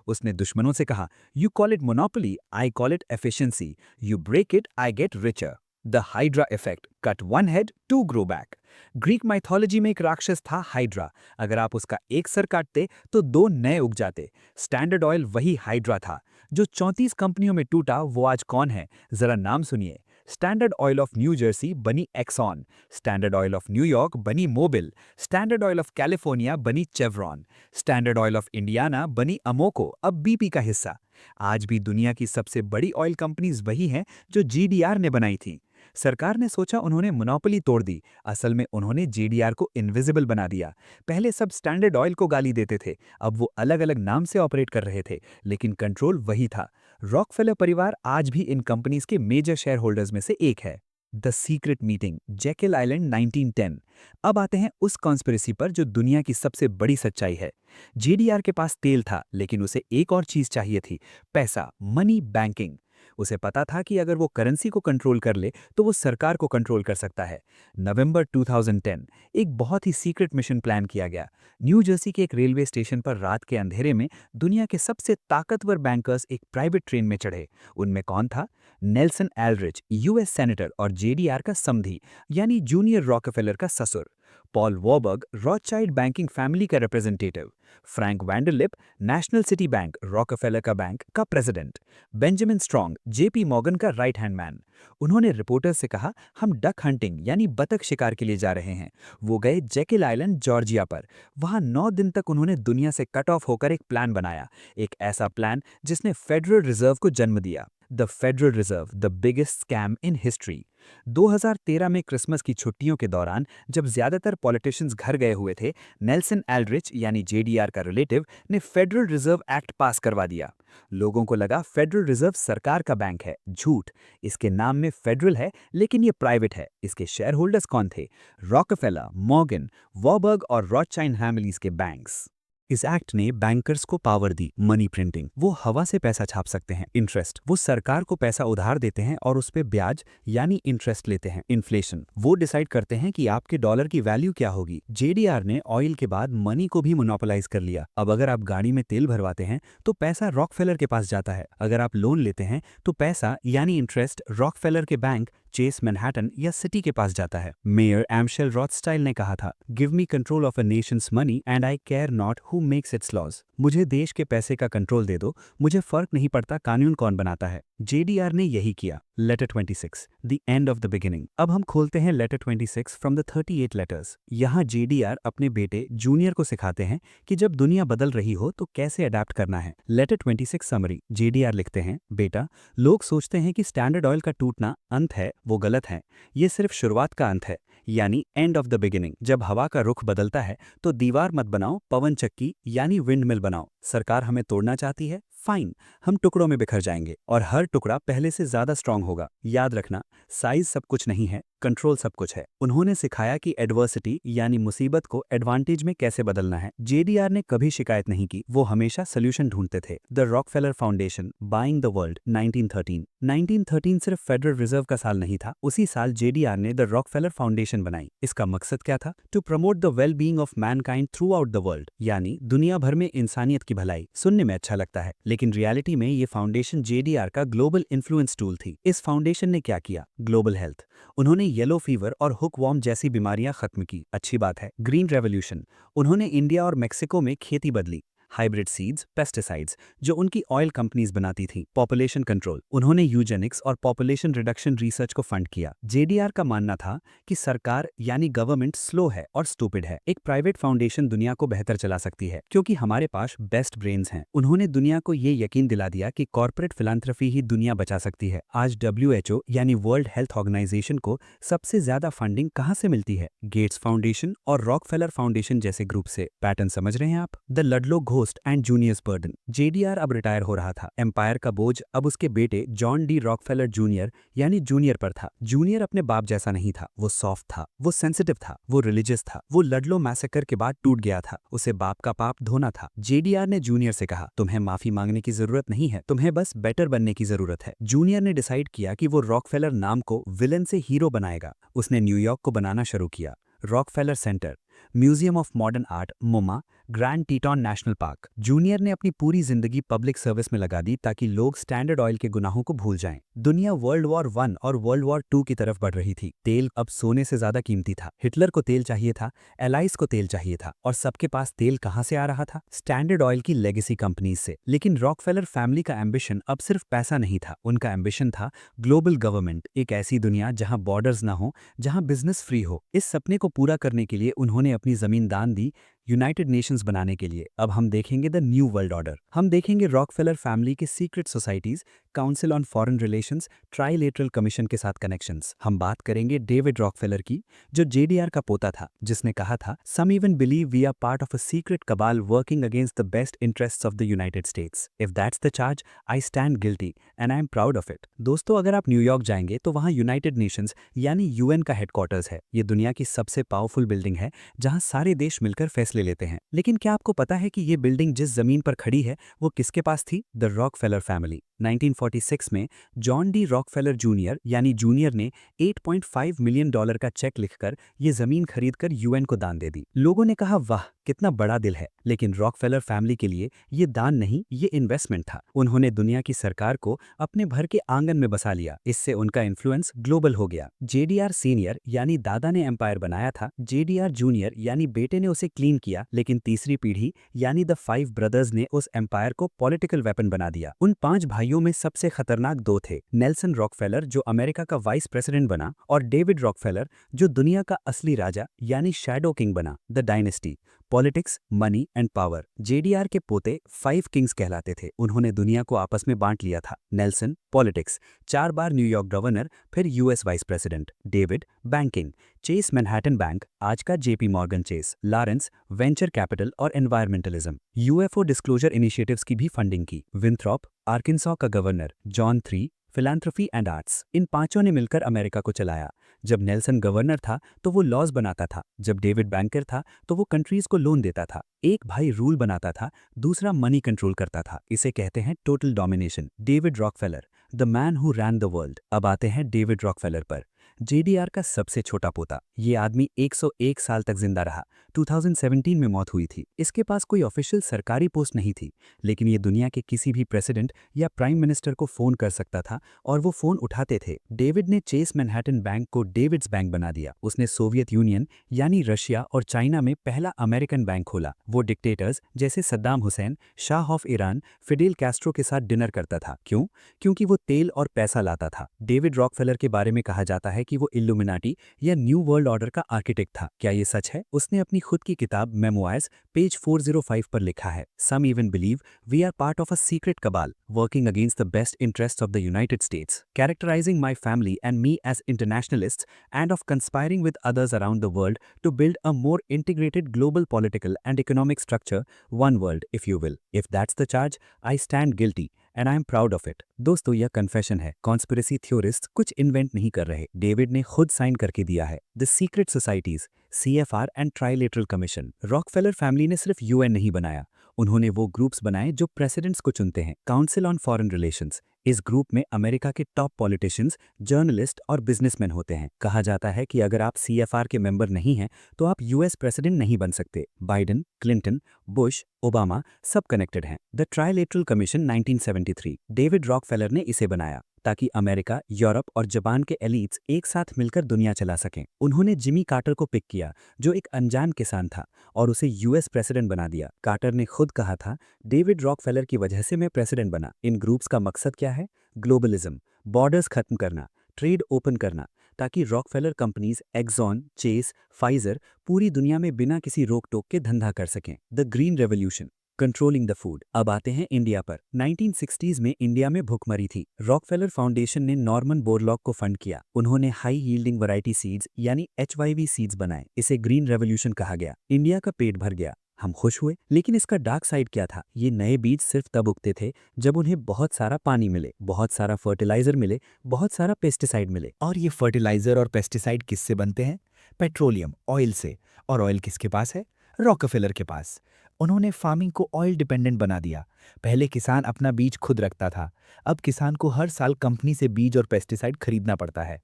उसने दुश्मनों से कहा, you call it monopoly, I call it efficiency. You break it, I get richer. The hydra effect, cut one head two grow back. Greek mythology में एक राक्षस था हाइड्रा। अगर आप उसका एक सर काटते तो 2 नए उग जाते। स्टैंडर्ड ऑयल वही हाइड्रा था। जो 34 कंपनियों में टूटा वो आज कौन है, जरा नाम सुनिए। Standard Oil of New Jersey बनी Exxon, Standard Oil of New York बनी Mobil, Standard Oil of California बनी Chevron, Standard Oil of Indiana बनी अमोको, अब बीपी का हिस्सा। आज भी दुनिया की सबसे बड़ी ऑयल कंपनीज वही हैं जो जीडीआर ने बनाई थी। सरकार ने सोचा उन्होंने मोनोपोली तोड़ दी। असल में उन्होंने जेडीआर को इनविजिबल बना दिया। पहले सब स्टैंडर्ड ऑयल को गाली देते थे, अब वो अलग अलग नाम से ऑपरेट कर रहे थे, लेकिन कंट्रोल वही था। रॉकफेलर परिवार आज भी इन कंपनीज के मेजर शेयर होल्डर्स में से एक है। The secret meeting, Jekyll island, 1910। अब आते हैं उस कॉन्स्पिरेसी पर जो दुनिया की सबसे बड़ी सच्चाई है। जेडीआर के पास तेल था लेकिन उसे एक और चीज चाहिए थी, पैसा, मनी, बैंकिंग। उसे पता था कि अगर वो करेंसी को कंट्रोल कर ले तो वो सरकार को कंट्रोल कर सकता है। नवंबर 2010 एक बहुत ही सीक्रेट मिशन प्लान किया गया। न्यू जर्सी के एक रेलवे स्टेशन पर रात के अंधेरे में दुनिया के सबसे ताकतवर बैंकर्स एक प्राइवेट ट्रेन में चढ़े। उनमें कौन था? नेल्सन एल्ड्रिच, यूएस सेनेटर और जेडीआर का समधी यानी जूनियर रॉकफेलर का ससुर। Paul Warburg Rothschild banking family का representative, Frank Vanderlip National City Bank Rockefeller का बैंक का president, Benjamin Strong JP Morgan का राइट हैंड मैन। उन्होंने रिपोर्टर्स से कहा, हम डक हंटिंग यानी बतख शिकार के लिए जा रहे हैं। वो गए जेकिल आइलैंड जॉर्जिया पर। वहां 9 दिन तक उन्होंने दुनिया से कट ऑफ होकर एक प्लान बनाया, एक ऐसा प्लान जिसने फेडरल रिजर्व को जन्म दिया। The federal reserve, the biggest scam in history. 2013 में क्रिसमस की छुट्टियों के दौरान जब ज्यादातर पॉलिटिशियंस घर गए हुए थे, नेल्सन एल्ड्रिच यानी जेडीआर का रिलेटिव ने फेडरल रिजर्व एक्ट पास करवा दिया। लोगों को लगा फेडरल रिजर्व सरकार का बैंक है। झूठ। इसके नाम में फेडरल है, लेकिन ये प्राइवेट है। इसके शेयर होल्डर्स कौन थे? रॉकफेलर, मॉर्गन, वॉबर्ग और रॉथशाइल्ड फैमिलीज के बैंक्स। इस एक्ट ने बैंकर्स को पावर दी। मनी प्रिंटिंग, वो हवा से पैसा छाप सकते हैं। इंटरेस्ट, वो सरकार को पैसा उधार देते हैं और उस पे ब्याज यानी इंटरेस्ट लेते हैं। इन्फ्लेशन, वो डिसाइड करते हैं कि आपके डॉलर की वैल्यू क्या होगी। जेडीआर ने ऑयल के बाद मनी को भी मोनोपोलाइज कर लिया। अब अगर आप गाड़ी में तेल भरवाते हैं तो पैसा रॉकफेलर के पास जाता है। अगर आप लोन लेते हैं तो पैसा यानी इंटरेस्ट रॉकफेलर के बैंक चेस मैनहट्टन या सिटी के पास जाता है। मेयर एम्शेल रॉथस्टाइल ने कहा था, give me control of a nation's money and I care not who makes its laws. मुझे देश के पैसे का कंट्रोल दे दो, मुझे फर्क नहीं पड़ता कानून कौन बनाता है। जेडीआर ने यही किया। Letter 26, the end of the beginning. अब हम खोलते हैं लेटर 26 फ्रॉम द 38 लेटर्स। यहाँ जेडीआर अपने बेटे जूनियर को सिखाते हैं कि जब दुनिया बदल रही हो तो कैसे अडेप्ट करना है। Letter 26 summary. जेडीआर लिखते हैं, बेटा, लोग सोचते हैं कि स्टैंडर्ड ऑयल का टूटना अंत है, वो गलत है। ये सिर्फ शुरुआत का अंत है, यानी एंड ऑफ द बिगिनिंग। जब हवा का रुख बदलता है तो दीवार मत बनाओ, पवन चक्की यानी विंड मिल बनाओ। सरकार हमें तोड़ना चाहती है, फाइन, हम टुकड़ों में बिखर जाएंगे और हर टुकड़ा पहले से ज्यादा स्ट्रांग होगा। याद रखना, साइज सब कुछ नहीं है, कंट्रोल सब कुछ है। उन्होंने सिखाया कि एडवर्सिटी यानी मुसीबत को एडवांटेज में कैसे बदलना है। जेडीआर ने कभी शिकायत नहीं की, वो हमेशा सोल्यूशन ढूंढते थे। The Rockefeller foundation, buying the world, 1913। 1913 सिर्फ फेडरल रिजर्व का साल नहीं था। उसी साल जेडीआर ने द रॉकफेलर फाउंडेशन बनाई। इसका मकसद क्या था? To promote the well being of mankind throughout the world, यानी दुनिया भर में इंसानियत की भलाई। सुनने में अच्छा लगता है, लेकिन रियलिटी में ये फाउंडेशन जेडीआर का ग्लोबल इन्फ्लुएंस टूल थी। इस फाउंडेशन ने क्या किया? Global health. उन्होंने येलो फीवर और हुकवॉर्म जैसी बीमारियां खत्म की। अच्छी बात है। ग्रीन रेवोल्यूशन, उन्होंने इंडिया और मेक्सिको में खेती बदली। हाइब्रिड सीड्स, पेस्टिसाइड्स जो उनकी ऑयल कंपनीज बनाती थीं। पॉपुलेशन कंट्रोल, उन्होंने यूजेनिक्स और पॉपुलेशन रिडक्शन रिसर्च को फंड किया। जेडीआर का मानना था कि सरकार यानी गवर्नमेंट स्लो है और स्टूपिड है। एक प्राइवेट फाउंडेशन दुनिया को बेहतर चला सकती है क्योंकि हमारे पास बेस्ट ब्रेन्स हैं। उन्होंने दुनिया को ये यकीन दिला दिया कि कॉर्पोरेट फिलांथ्रफी ही दुनिया बचा सकती है। आज WHO यानी वर्ल्ड हेल्थ ऑर्गेनाइजेशन को सबसे ज्यादा फंडिंग कहां से मिलती है? गेट्स फाउंडेशन और रॉकफेलर फाउंडेशन जैसे ग्रुप से। पैटर्न समझ रहे हैं आप? The Ludlow ghost and junior's burden. JDR अब रिटायर हो रहा था। एम्पायर का बोझ अब उसके बेटे जॉन डी रॉकफेलर जूनियर यानी जूनियर पर था। जूनियर अपने बाप जैसा नहीं था। वो सॉफ्ट था, वो सेंसिटिव था, वो रिलीजियस था। वो लडलो मैसेकर के बाद टूट गया था। उसे बाप का पाप धोना था। जेडीआर ने जूनियर से कहा, तुम्हें माफी मांगने की जरूरत नहीं है, तुम्हें बस बेटर बनने की जरूरत है। जूनियर ने डिसाइड किया कि वो रॉकफेलर नाम को विलन से हीरो बनाएगा। उसने न्यूयॉर्क को बनाना शुरू किया। Rockefeller Center, Museum of Modern Art, MoMA, Grand Teton National Park. Junior ने अपनी पूरी जिंदगी पब्लिक सर्विस में लगा दी ताकि लोग स्टैंडर्ड ऑयल के गुनाहों को भूल जाएं। दुनिया वर्ल्ड वॉर 1 और वर्ल्ड वॉर 2 की तरफ बढ़ रही थी। तेल अब सोने से ज्यादा कीमती था। हिटलर को तेल चाहिए था, एलाइज को तेल चाहिए था, और सबके पास तेल कहां से आ रहा था? स्टैंडर्ड ऑयल की लेगेसी कंपनीज से। लेकिन रॉकफेलर फैमिली का एम्बिशन अब सिर्फ पैसा नहीं था। उनका एम्बिशन था ग्लोबल गवर्नमेंट, एक ऐसी दुनिया जहां बॉर्डर्स ना हो, जहां बिजनेस फ्री हो। इस सपने को पूरा करने के लिए उन्होंने अपनी जमीन दान दी यूनाइटेड नेशंस बनाने के लिए। अब हम देखेंगे द न्यू वर्ल्ड ऑर्डर। हम देखेंगे रॉकफेलर फैमिली के secret societies, council on foreign relations, trilateral commission के साथ कनेक्शंस। हम बात करेंगे डेविड रॉकफेलर की, जो जेडीआर का पोता था, जिसने कहा था, some even believe we are part of a secret cabal working against the best interests of the United States. If that's the charge, I stand guilty and I am proud of it. दोस्तों, अगर आप New York जाएंगे तो वहां United Nations यानी UN का headquarters है। ये दुनिया की सबसे पावरफुल बिल्डिंग है जहां सारे देश मिलकर फैसले लेते हैं। लेकिन क्या आपको पता है कि ये बिल्डिंग जिस जमीन पर खड़ी है वो किसके पास थी? The Rockefeller family. 1946 में जॉन डी रॉकफेलर जूनियर यानी जूनियर ने $8.5 मिलियन का चेक लिखकर ये जमीन खरीदकर यूएन को दान दे दी। लोगों ने कहा वाह कितना बड़ा दिल है, लेकिन रॉकफेलर फैमिली के लिए ये दान नहीं, ये इन्वेस्टमेंट था। उन्होंने दुनिया की सरकार को अपने भर के आंगन में बसा लिया। इससे उनका इन्फ्लुएंस ग्लोबल हो गया। जेडीआर सीनियर यानी दादा ने एम्पायर बनाया था, जेडीआर जूनियर यानी बेटे ने उसे क्लीन किया, लेकिन तीसरी पीढ़ी यानी द 5 ब्रदर्स ने उस एम्पायर को पॉलिटिकल वेपन बना दिया। उन 5 भाइयों में सबसे खतरनाक 2 थे, नेल्सन रॉकफेलर जो अमेरिका का वाइस प्रेसिडेंट बना और डेविड रॉकफेलर जो दुनिया का असली राजा यानी शैडो किंग बना। The dynasty, politics, money and power. JDR के पोते 5 किंग्स कहलाते थे। उन्होंने दुनिया को आपस में बांट लिया था। नेल्सन पॉलिटिक्स, 4 बार न्यूयॉर्क गवर्नर, फिर US vice president. David banking, Chase Manhattan bank आज का JP Morgan Chase. Laurence venture capital और एनवायरमेंटलिज्म, यूएफओ डिस्क्लोजर इनिशिएटिव्स की भी फंडिंग की। विंथ्रॉप आर्किंसॉ का governor. John 3 philanthropy and arts. इन पांचों ने मिलकर अमेरिका को चलाया। जब नेल्सन गवर्नर था तो वो लॉज बनाता था, जब डेविड बैंकर था तो वो कंट्रीज को लोन देता था। एक भाई रूल बनाता था, दूसरा मनी कंट्रोल करता था। इसे कहते हैं total domination. David Rockefeller, the man who rain the world. अब आते हैं डेविड रॉकफेलर पर। जेडीआर का सबसे छोटा पोता। ये आदमी 101 साल तक जिंदा रहा। 2017 में मौत हुई थी। इसके पास कोई ऑफिशियल सरकारी पोस्ट नहीं थी, लेकिन ये दुनिया के किसी भी प्रेसिडेंट या प्राइम मिनिस्टर को फोन कर सकता था और वो फोन उठाते थे। डेविड ने चेस मैनहट्टन बैंक को डेविड्स बैंक बना दिया। उसने सोवियत यूनियन यानी रशिया और चाइना में पहला अमेरिकन बैंक खोला। वो डिक्टेटर्स जैसे Saddam Hussain, Shah of Iran, Fidel Castro के साथ डिनर करता था। क्यों? क्योंकि वो तेल और पैसा लाता था। डेविड रॉकफेलर के बारे में कहा जाता है कि वो इल्यूमिनाटी या न्यू वर्ल्ड ऑर्डर का आर्किटेक्ट था। क्या ये सच है? उसने अपनी खुद की किताब मेमोइर्स पेज 405 पर लिखा है, some even believe we are part of a secret cabal working against the best interests of the United States, characterizing my family and me as internationalists and of conspiring with others around the world to build a more integrated global political and economic structure, one world if you will. If that's the charge, I stand guilty and I am proud of it. दोस्तों यह confession है, conspiracy theorist कुछ invent नहीं कर रहे। David ने खुद sign करके दिया है। The secret societies, CFR and trilateral commission. Rockefeller family ने सिर्फ यूएन नहीं बनाया, उन्होंने वो ग्रुप्स बनाए जो प्रेसिडेंट्स को चुनते हैं। काउंसिल ऑन फॉरेन रिलेशंस, इस ग्रुप में अमेरिका के टॉप पॉलिटिशियंस, जर्नलिस्ट और बिजनेसमैन होते हैं। कहा जाता है कि अगर आप CFR के मेंबर नहीं हैं तो आप यूएस प्रेसिडेंट नहीं बन सकते। बाइडेन, क्लिंटन, बुश, ओबामा सब कनेक्टेड हैं। The trilateral commission 1973, David Rockefeller ने इसे बनाया ताकि अमेरिका, यूरोप और जापान के एलीट्स एक साथ मिलकर दुनिया चला सकें। उन्होंने जिमी कार्टर को पिक किया जो एक अनजान किसान था और उसे यूएस प्रेसिडेंट बना दिया। कार्टर ने खुद कहा था, डेविड रॉकफेलर की वजह से मैं प्रेसिडेंट बना। इन ग्रुप्स का मकसद क्या है? ग्लोबलिज्म, बॉर्डर्स खत्म करना, ट्रेड ओपन करना, ताकि Rockefeller companies Exxon, Chase, Pfizer पूरी दुनिया में बिना किसी रोक टोक के धंधा कर सकें। The green revolution, controlling the food. अब आते हैं इंडिया पर। 1960s में इंडिया में भुखमरी थी। रॉकफेलर फाउंडेशन ने नॉर्मन बोरलॉग को फंड किया। उन्होंने हाई यील्डिंग वैरायटी सीड्स यानी HYV सीड्स बनाए। इसे ग्रीन रेवोल्यूशन कहा गया। इंडिया का पेट भर गया, हम खुश हुए, लेकिन इसका डार्क साइड क्या था? ये नए बीज सिर्फ तब उगते थे जब उन्हें बहुत सारा पानी मिले, बहुत सारा फर्टिलाइजर मिले, बहुत सारा पेस्टिसाइड मिले। और ये फर्टिलाइजर और पेस्टिसाइड किससे बनते हैं? पेट्रोलियम, ऑयल से। और ऑयल किसके पास है? रॉकफेलर के पास। उन्होंने फार्मिंग को ऑयल डिपेंडेंट बना दिया। पहले किसान अपना बीज खुद रखता था, अब किसान को हर साल कंपनी से बीज और पेस्टिसाइड खरीदना पड़ता है।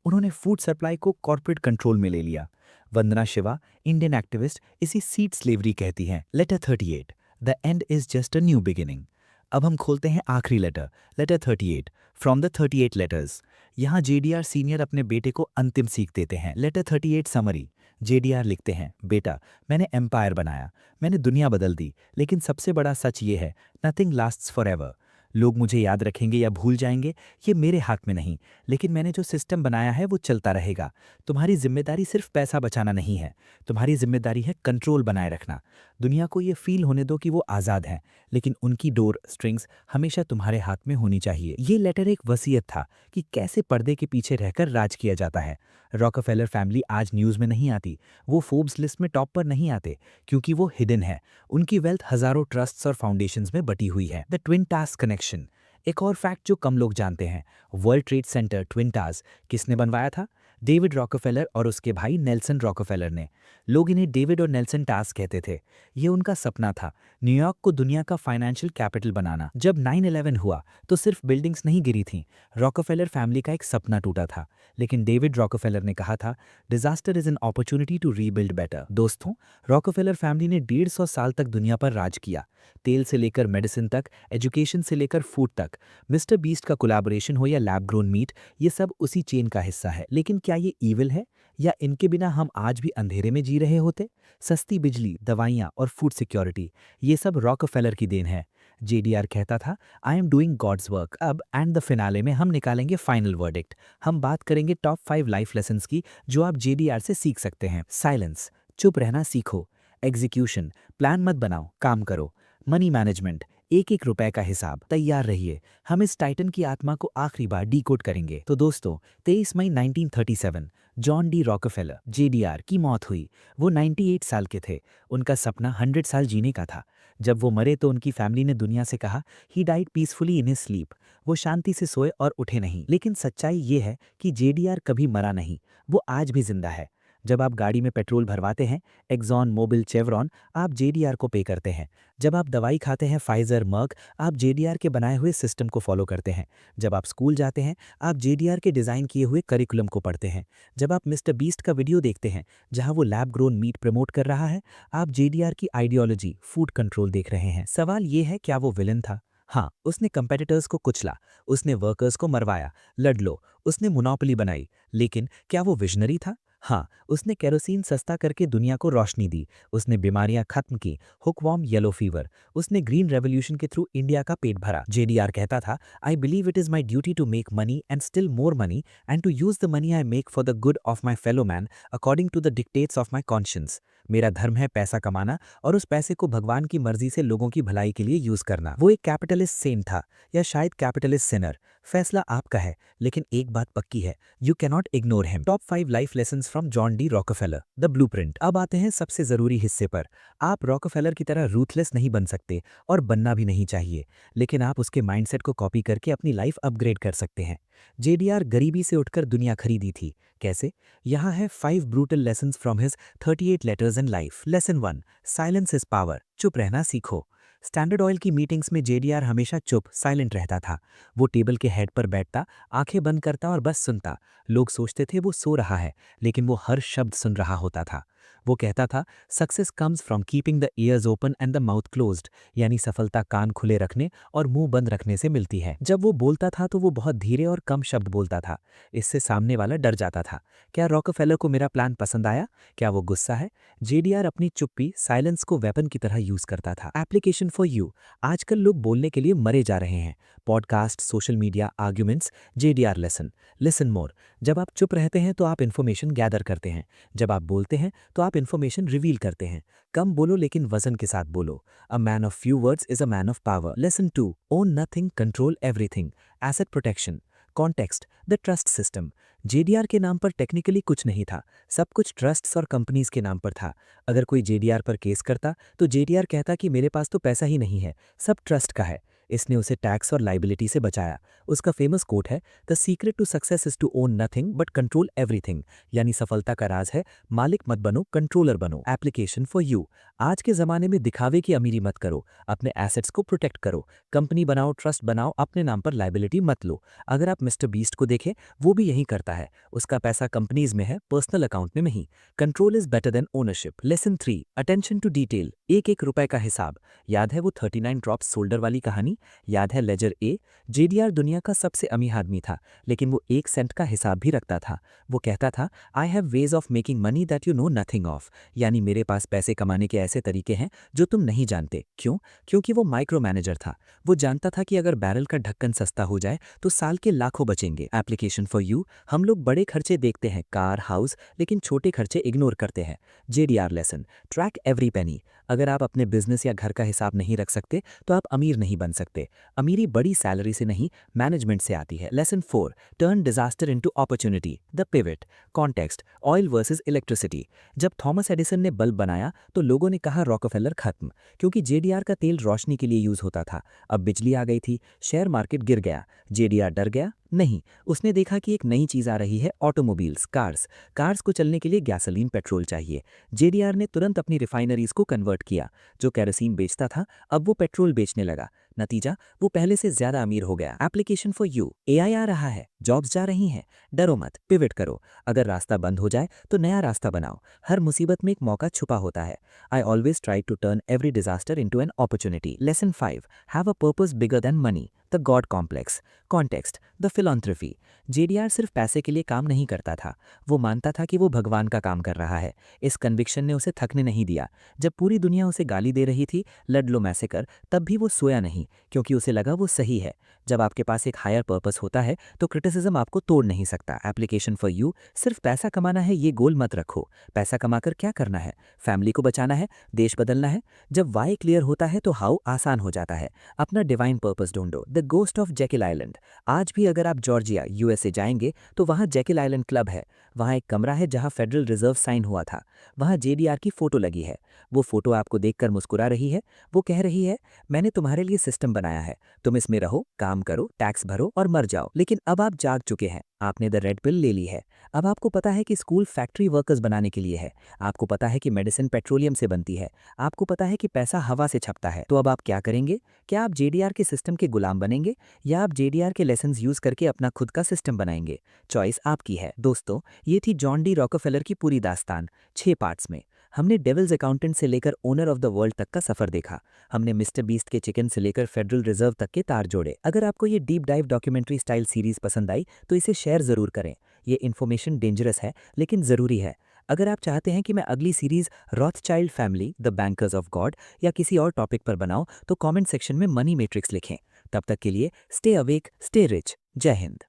उन्होंने फूड सप्लाई को कॉर्पोरेट कंट्रोल में ले लिया। वंदना शिवा, इंडियन एक्टिविस्ट, इसी सीड स्लेवरी कहती हैं। Letter 38, the end is just a new beginning. अब हम खोलते हैं आखिरी letter, letter 38, from the 38 letters. यहाँ जेडीआर सीनियर अपने बेटे को अंतिम सीख देते हैं। Letter 38 summary. जेडीआर लिखते हैं, बेटा मैंने एम्पायर बनाया, मैंने दुनिया बदल दी, लेकिन सबसे बड़ा सच ये है, नथिंग लास्ट्स फॉर एवर। लोग मुझे याद रखेंगे या भूल जाएंगे ये मेरे हाथ में नहीं, लेकिन मैंने जो सिस्टम बनाया है वो चलता रहेगा। तुम्हारी जिम्मेदारी सिर्फ पैसा बचाना नहीं है, तुम्हारी जिम्मेदारी है कंट्रोल बनाए रखना। दुनिया को ये फील होने दो कि वो आज़ाद हैं, लेकिन उनकी डोर स्ट्रिंग्स हमेशा तुम्हारे हाथ में होनी चाहिए। ये लेटर एक वसीयत था कि कैसे पर्दे के पीछे रहकर राज किया जाता है। रॉकफेलर फैमिली आज न्यूज़ में नहीं आती, वो फोर्ब्स लिस्ट में टॉप पर नहीं आते, क्योंकि वो हिडन है। उनकी वेल्थ हजारों ट्रस्ट्स और फाउंडेशंस में बटी हुई है। द ट्विन टावर्स कनेक्शन, एक और फैक्ट जो कम लोग जानते हैं, world trade centre twin towers किसने बनवाया था? डेविड रॉकफेलर और उसके भाई नेल्सन रॉकफेलर ने। लोग इन्हें डेविड और नेल्सन टास्क कहते थे। ये उनका सपना था, न्यूयॉर्क को दुनिया का फाइनेंशियल कैपिटल बनाना। जब 9/11 हुआ तो सिर्फ बिल्डिंग्स नहीं गिरी थीं, रॉकफेलर फैमिली का एक सपना टूटा था। लेकिन डेविड रॉकफेलर ने कहा था, disaster is an opportunity to rebuild better. दोस्तों, रॉकफेलर फैमिली ने 150 साल तक दुनिया पर राज किया। तेल से लेकर मेडिसिन तक, एजुकेशन से लेकर फूड तक। मिस्टर बीस्ट का कोलैबोरेशन हो या लैब ग्रोन मीट, ये सब उसी चेन का हिस्सा है। लेकिन क्या ये ईविल है, या इनके बिना हम आज भी अंधेरे में जी रहे होते? सस्ती बिजली, दवाइयाँ और फूड सिक्योरिटी, ये सब रॉकफेलर की देन है। जेडीआर कहता था, I am doing God's work. अब एंड द फिनाले में हम निकालेंगे फाइनल वर्डिक्ट। हम बात करेंगे टॉप 5 लाइफ लेसन्स की जो आप जेडीआर से सीख सकते हैं। साइलेंस, चुप रहना सीखो। एग्जीक्यूशन, प्लान मत बनाओ, काम करो। मनी मैनेजमेंट, एक एक रुपए का हिसाब। तैयार रहिए, हम इस टाइटन की आत्मा को आखिरी बार डीकोड करेंगे। तो दोस्तों, 23 मई 1937 जॉन डी रॉकफेलर जेडीआर की मौत हुई। वो 98 साल के थे। उनका सपना 100 साल जीने का था। जब वो मरे तो उनकी फैमिली ने दुनिया से कहा, he died peacefully in his sleep. वो शांति से सोए और उठे नहीं। लेकिन सच्चाई ये है कि जेडीआर कभी मरा नहीं, वो आज भी जिंदा है। जब आप गाड़ी में पेट्रोल भरवाते हैं, एक्सॉन मोबिल चेवरॉन, आप जेडीआर को पे करते हैं। जब आप दवाई खाते हैं, फाइजर मर्क, आप जेडीआर के बनाए हुए सिस्टम को फॉलो करते हैं। जब आप स्कूल जाते हैं, आप जेडीआर के डिज़ाइन किए हुए करिकुलम को पढ़ते हैं। जब आप मिस्टर बीस्ट का वीडियो देखते हैं जहां वो लैब ग्रोन मीट प्रमोट कर रहा है, आप जेडीआर की आइडियोलॉजी फूड कंट्रोल देख रहे हैं। सवाल ये है, क्या वो विलन था? हाँ, उसने कंपेटिटर्स को कुचला, उसने वर्कर्स को मरवाया। लड़ लो, उसने मोनोपोली बनाई। लेकिन क्या वो विजनरी था? हाँ, उसने केरोसिन सस्ता करके दुनिया को रोशनी दी। उसने बीमारियां खत्म की, हुकवॉर्म, येलो फीवर। उसने ग्रीन रेवोल्यूशन के थ्रू इंडिया का पेट भरा। जेडीआर कहता था, I believe it is my duty to make money and still more money and to use the money I make for the good of my fellow man according to the dictates of my conscience. मेरा धर्म है पैसा कमाना और उस पैसे को भगवान की मर्जी से लोगों की भलाई के लिए यूज करना। वो एक कैपिटलिस्ट सेंट था, या शायद कैपिटलिस्ट सिनर। फैसला आपका है, लेकिन एक बात पक्की है, you cannot ignore him. Top 5 life lessons from John D Rockefeller, the blueprint. अब आते हैं सबसे जरूरी हिस्से पर। आप रॉकफेलर की तरह रूथलेस नहीं बन सकते और बनना भी नहीं चाहिए, लेकिन आप उसके माइंडसेट को कॉपी करके अपनी लाइफ अपग्रेड कर सकते हैं। जेडीआर गरीबी से उठकर दुनिया खरीदी थी। कैसे? यहाँ है 5 brutal lessons from his 38 letters in life. Lesson 1, silence is power. चुप रहना सीखो। स्टैंडर्ड ऑयल की मीटिंग्स में जेडीआर हमेशा चुप, साइलेंट रहता था। वो टेबल के हेड पर बैठता, आंखें बंद करता और बस सुनता। लोग सोचते थे वो सो रहा है, लेकिन वो हर शब्द सुन रहा होता था। वो कहता था, success comes from keeping the years open and the mouth closed, यानी सफलता कान खुले रखने और मुंह बंद रखने से मिलती है। जब वो बोलता था तो वो बहुत धीरे और कम शब्द बोलता था। इससे सामने वाला डर जाता था। क्या रॉकफेलर को मेरा प्लान पसंद आया? क्या वो गुस्सा है? जेडीआर अपनी चुप्पी, साइलेंस को वेपन की तरह यूज करता था। Application for you. आजकल लोग बोलने के लिए मरे जा रहे हैं। Podcast, social media, arguments, JDR lesson. Listen more. जब आप चुप रहते हैं तो आप इन्फॉर्मेशन गैदर करते हैं। जब आप बोलते हैं तो आप इन्फॉर्मेशन रिवील करते हैं। कम बोलो लेकिन वजन के साथ बोलो। A man of few words is a man of power. Lesson 2, own nothing, control everything. Asset protection. Context, the trust system. JDR के नाम पर टेक्निकली कुछ नहीं था, सब कुछ ट्रस्ट्स और कंपनीज के नाम पर था। अगर कोई जेडीआर पर केस करता तो जेडीआर कहता कि मेरे पास तो पैसा ही नहीं है, सब ट्रस्ट का है। इसने उसे टैक्स और लाइबिलिटी से बचाया। उसका फेमस कोट है, the secret to success is to own nothing but control everything, यानी सफलता का राज है मालिक मत बनो, कंट्रोलर बनो। Application for you. आज के जमाने में दिखावे की अमीरी मत करो, अपने एसेट्स को प्रोटेक्ट करो। कंपनी बनाओ, ट्रस्ट बनाओ, अपने नाम पर लाइबिलिटी मत लो। अगर आप मिस्टर बीस्ट को देखें, वो भी यही करता है। उसका पैसा कंपनीज में है, पर्सनल अकाउंट में नहीं। Control is better than ownership. Lesson 3, attention to detail. एक एक रुपए का हिसाब। याद है वो 39 ड्रॉप्स सोल्डर वाली कहानी? याद है लेजर ए? जेडीआर दुनिया का सबसे अमीर आदमी था, लेकिन वो 1 सेंट का हिसाब भी रखता था। वो कहता था, I have ways of making money that you know nothing of, यानी मेरे पास पैसे कमाने के ऐसे तरीके हैं जो तुम नहीं जानते। क्यों? क्योंकि वो माइक्रो मैनेजर था। वो जानता था कि अगर बैरल का ढक्कन सस्ता हो जाए तो साल के लाखों बचेंगे। Application for you. हम लोग बड़े खर्चे देखते हैं, कार, हाउस, लेकिन छोटे खर्चे इग्नोर करते हैं। JDR lesson, track every penny. अगर आप अपने बिजनेस या घर का हिसाब नहीं रख सकते तो आप अमीर नहीं बन सकते। अमीरी बड़ी सैलरी से नहीं, मैनेजमेंट से आती है। Lesson 4, turn disaster into opportunity, the pivot. Context, oil versus electricity. जब थॉमस एडिसन ने बल्ब बनाया तो लोगों ने कहा रॉकफेलर खत्म, क्योंकि जेडीआर का तेल रोशनी के लिए यूज होता था। अब बिजली आ गई थी, शेयर मार्केट गिर गया। जेडीआर डर गया? नहीं, उसने देखा कि एक नई चीज़ आ रही है, ऑटोमोबाइल्स, कार्स। कार्स को चलने के लिए गैसोलीन पेट्रोल चाहिए। जेडीआर ने तुरंत अपनी रिफाइनरीज को कन्वर्ट किया। जो केरोसिन बेचता था, अब वो पेट्रोल बेचने लगा। नतीजा, वो पहले से ज़्यादा अमीर हो गया। एप्लीकेशन फॉर यू, एआई आ रहा है, जॉब्स जा रही हैं। डरो मत, पिवट करो। अगर रास्ता बंद हो जाए तो नया रास्ता बनाओ। हर मुसीबत में एक मौका छुपा होता है। I always try to turn every disaster into an opportunity. Lesson 5, have a purpose bigger than money. The God complex. Context, the philanthropy. JDR सिर्फ पैसे के लिए काम नहीं करता था, वो मानता था कि वो भगवान का काम कर रहा है। इस कन्विक्शन ने उसे थकने नहीं दिया। जब पूरी दुनिया उसे गाली दे रही थी, लडलो मैसेकर, तब भी वो सोया नहीं, क्योंकि उसे लगा वो सही है। जब आपके पास एक हायर पर्पस होता है तो क्रिटिसिज्म आपको तोड़ नहीं सकता। एप्लीकेशन फॉर यू, सिर्फ पैसा कमाना है ये गोल मत रखो। पैसा कमाकर क्या करना है? फैमिली को बचाना है, देश बदलना है। जब वाई क्लियर होता है तो हाउ आसान हो जाता है। अपना डिवाइन पर्पस ढूंढो। The ghost of Jekyll island. आज भी अगर आप जॉर्जिया, यूएसए जाएंगे तो वहाँ जेकिल आइलैंड क्लब है। वहाँ एक कमरा है जहाँ फेडरल रिजर्व साइन हुआ था। वहाँ जेडीआर की फोटो लगी है। वो फोटो आपको देखकर मुस्कुरा रही है। वो कह रही है, मैंने तुम्हारे लिए सिस्टम बनाया है, तुम इसमें रहो, काम करो, टैक्स भरो और मर जाओ। लेकिन अब आप जाग चुके हैं, आपने द रेड पिल ले ली है। अब आपको पता है कि स्कूल फैक्ट्री वर्कर्स बनाने के लिए है। आपको पता है कि मेडिसिन पेट्रोलियम से बनती है। आपको पता है कि पैसा हवा से छपता है। तो अब आप क्या करेंगे? क्या आप जेडीआर के सिस्टम के गुलाम बनेंगे, या आप जेडीआर के लेसन्स यूज करके अपना खुद का सिस्टम बनाएंगे? चॉइस आपकी है। दोस्तों, ये थी जॉन डी रॉकफेलर की पूरी दास्तान, 6 पार्ट्स में। हमने डेविल्स अकाउंटेंट से लेकर ओनर ऑफ द वर्ल्ड तक का सफर देखा। हमने मिस्टर बीस्ट के चिकन से लेकर फेडरल रिजर्व तक के तार जोड़े। अगर आपको ये deep dive documentary style series पसंद आई तो इसे शेयर जरूर करें। ये इन्फॉर्मेशन डेंजरस है लेकिन ज़रूरी है। अगर आप चाहते हैं कि मैं अगली series Rothschild family, the bankers of God या किसी और टॉपिक पर बनाऊं तो कमेंट सेक्शन में मनी मैट्रिक्स लिखें। तब तक के लिए स्टे अवेक, स्टे रिच। जय हिंद।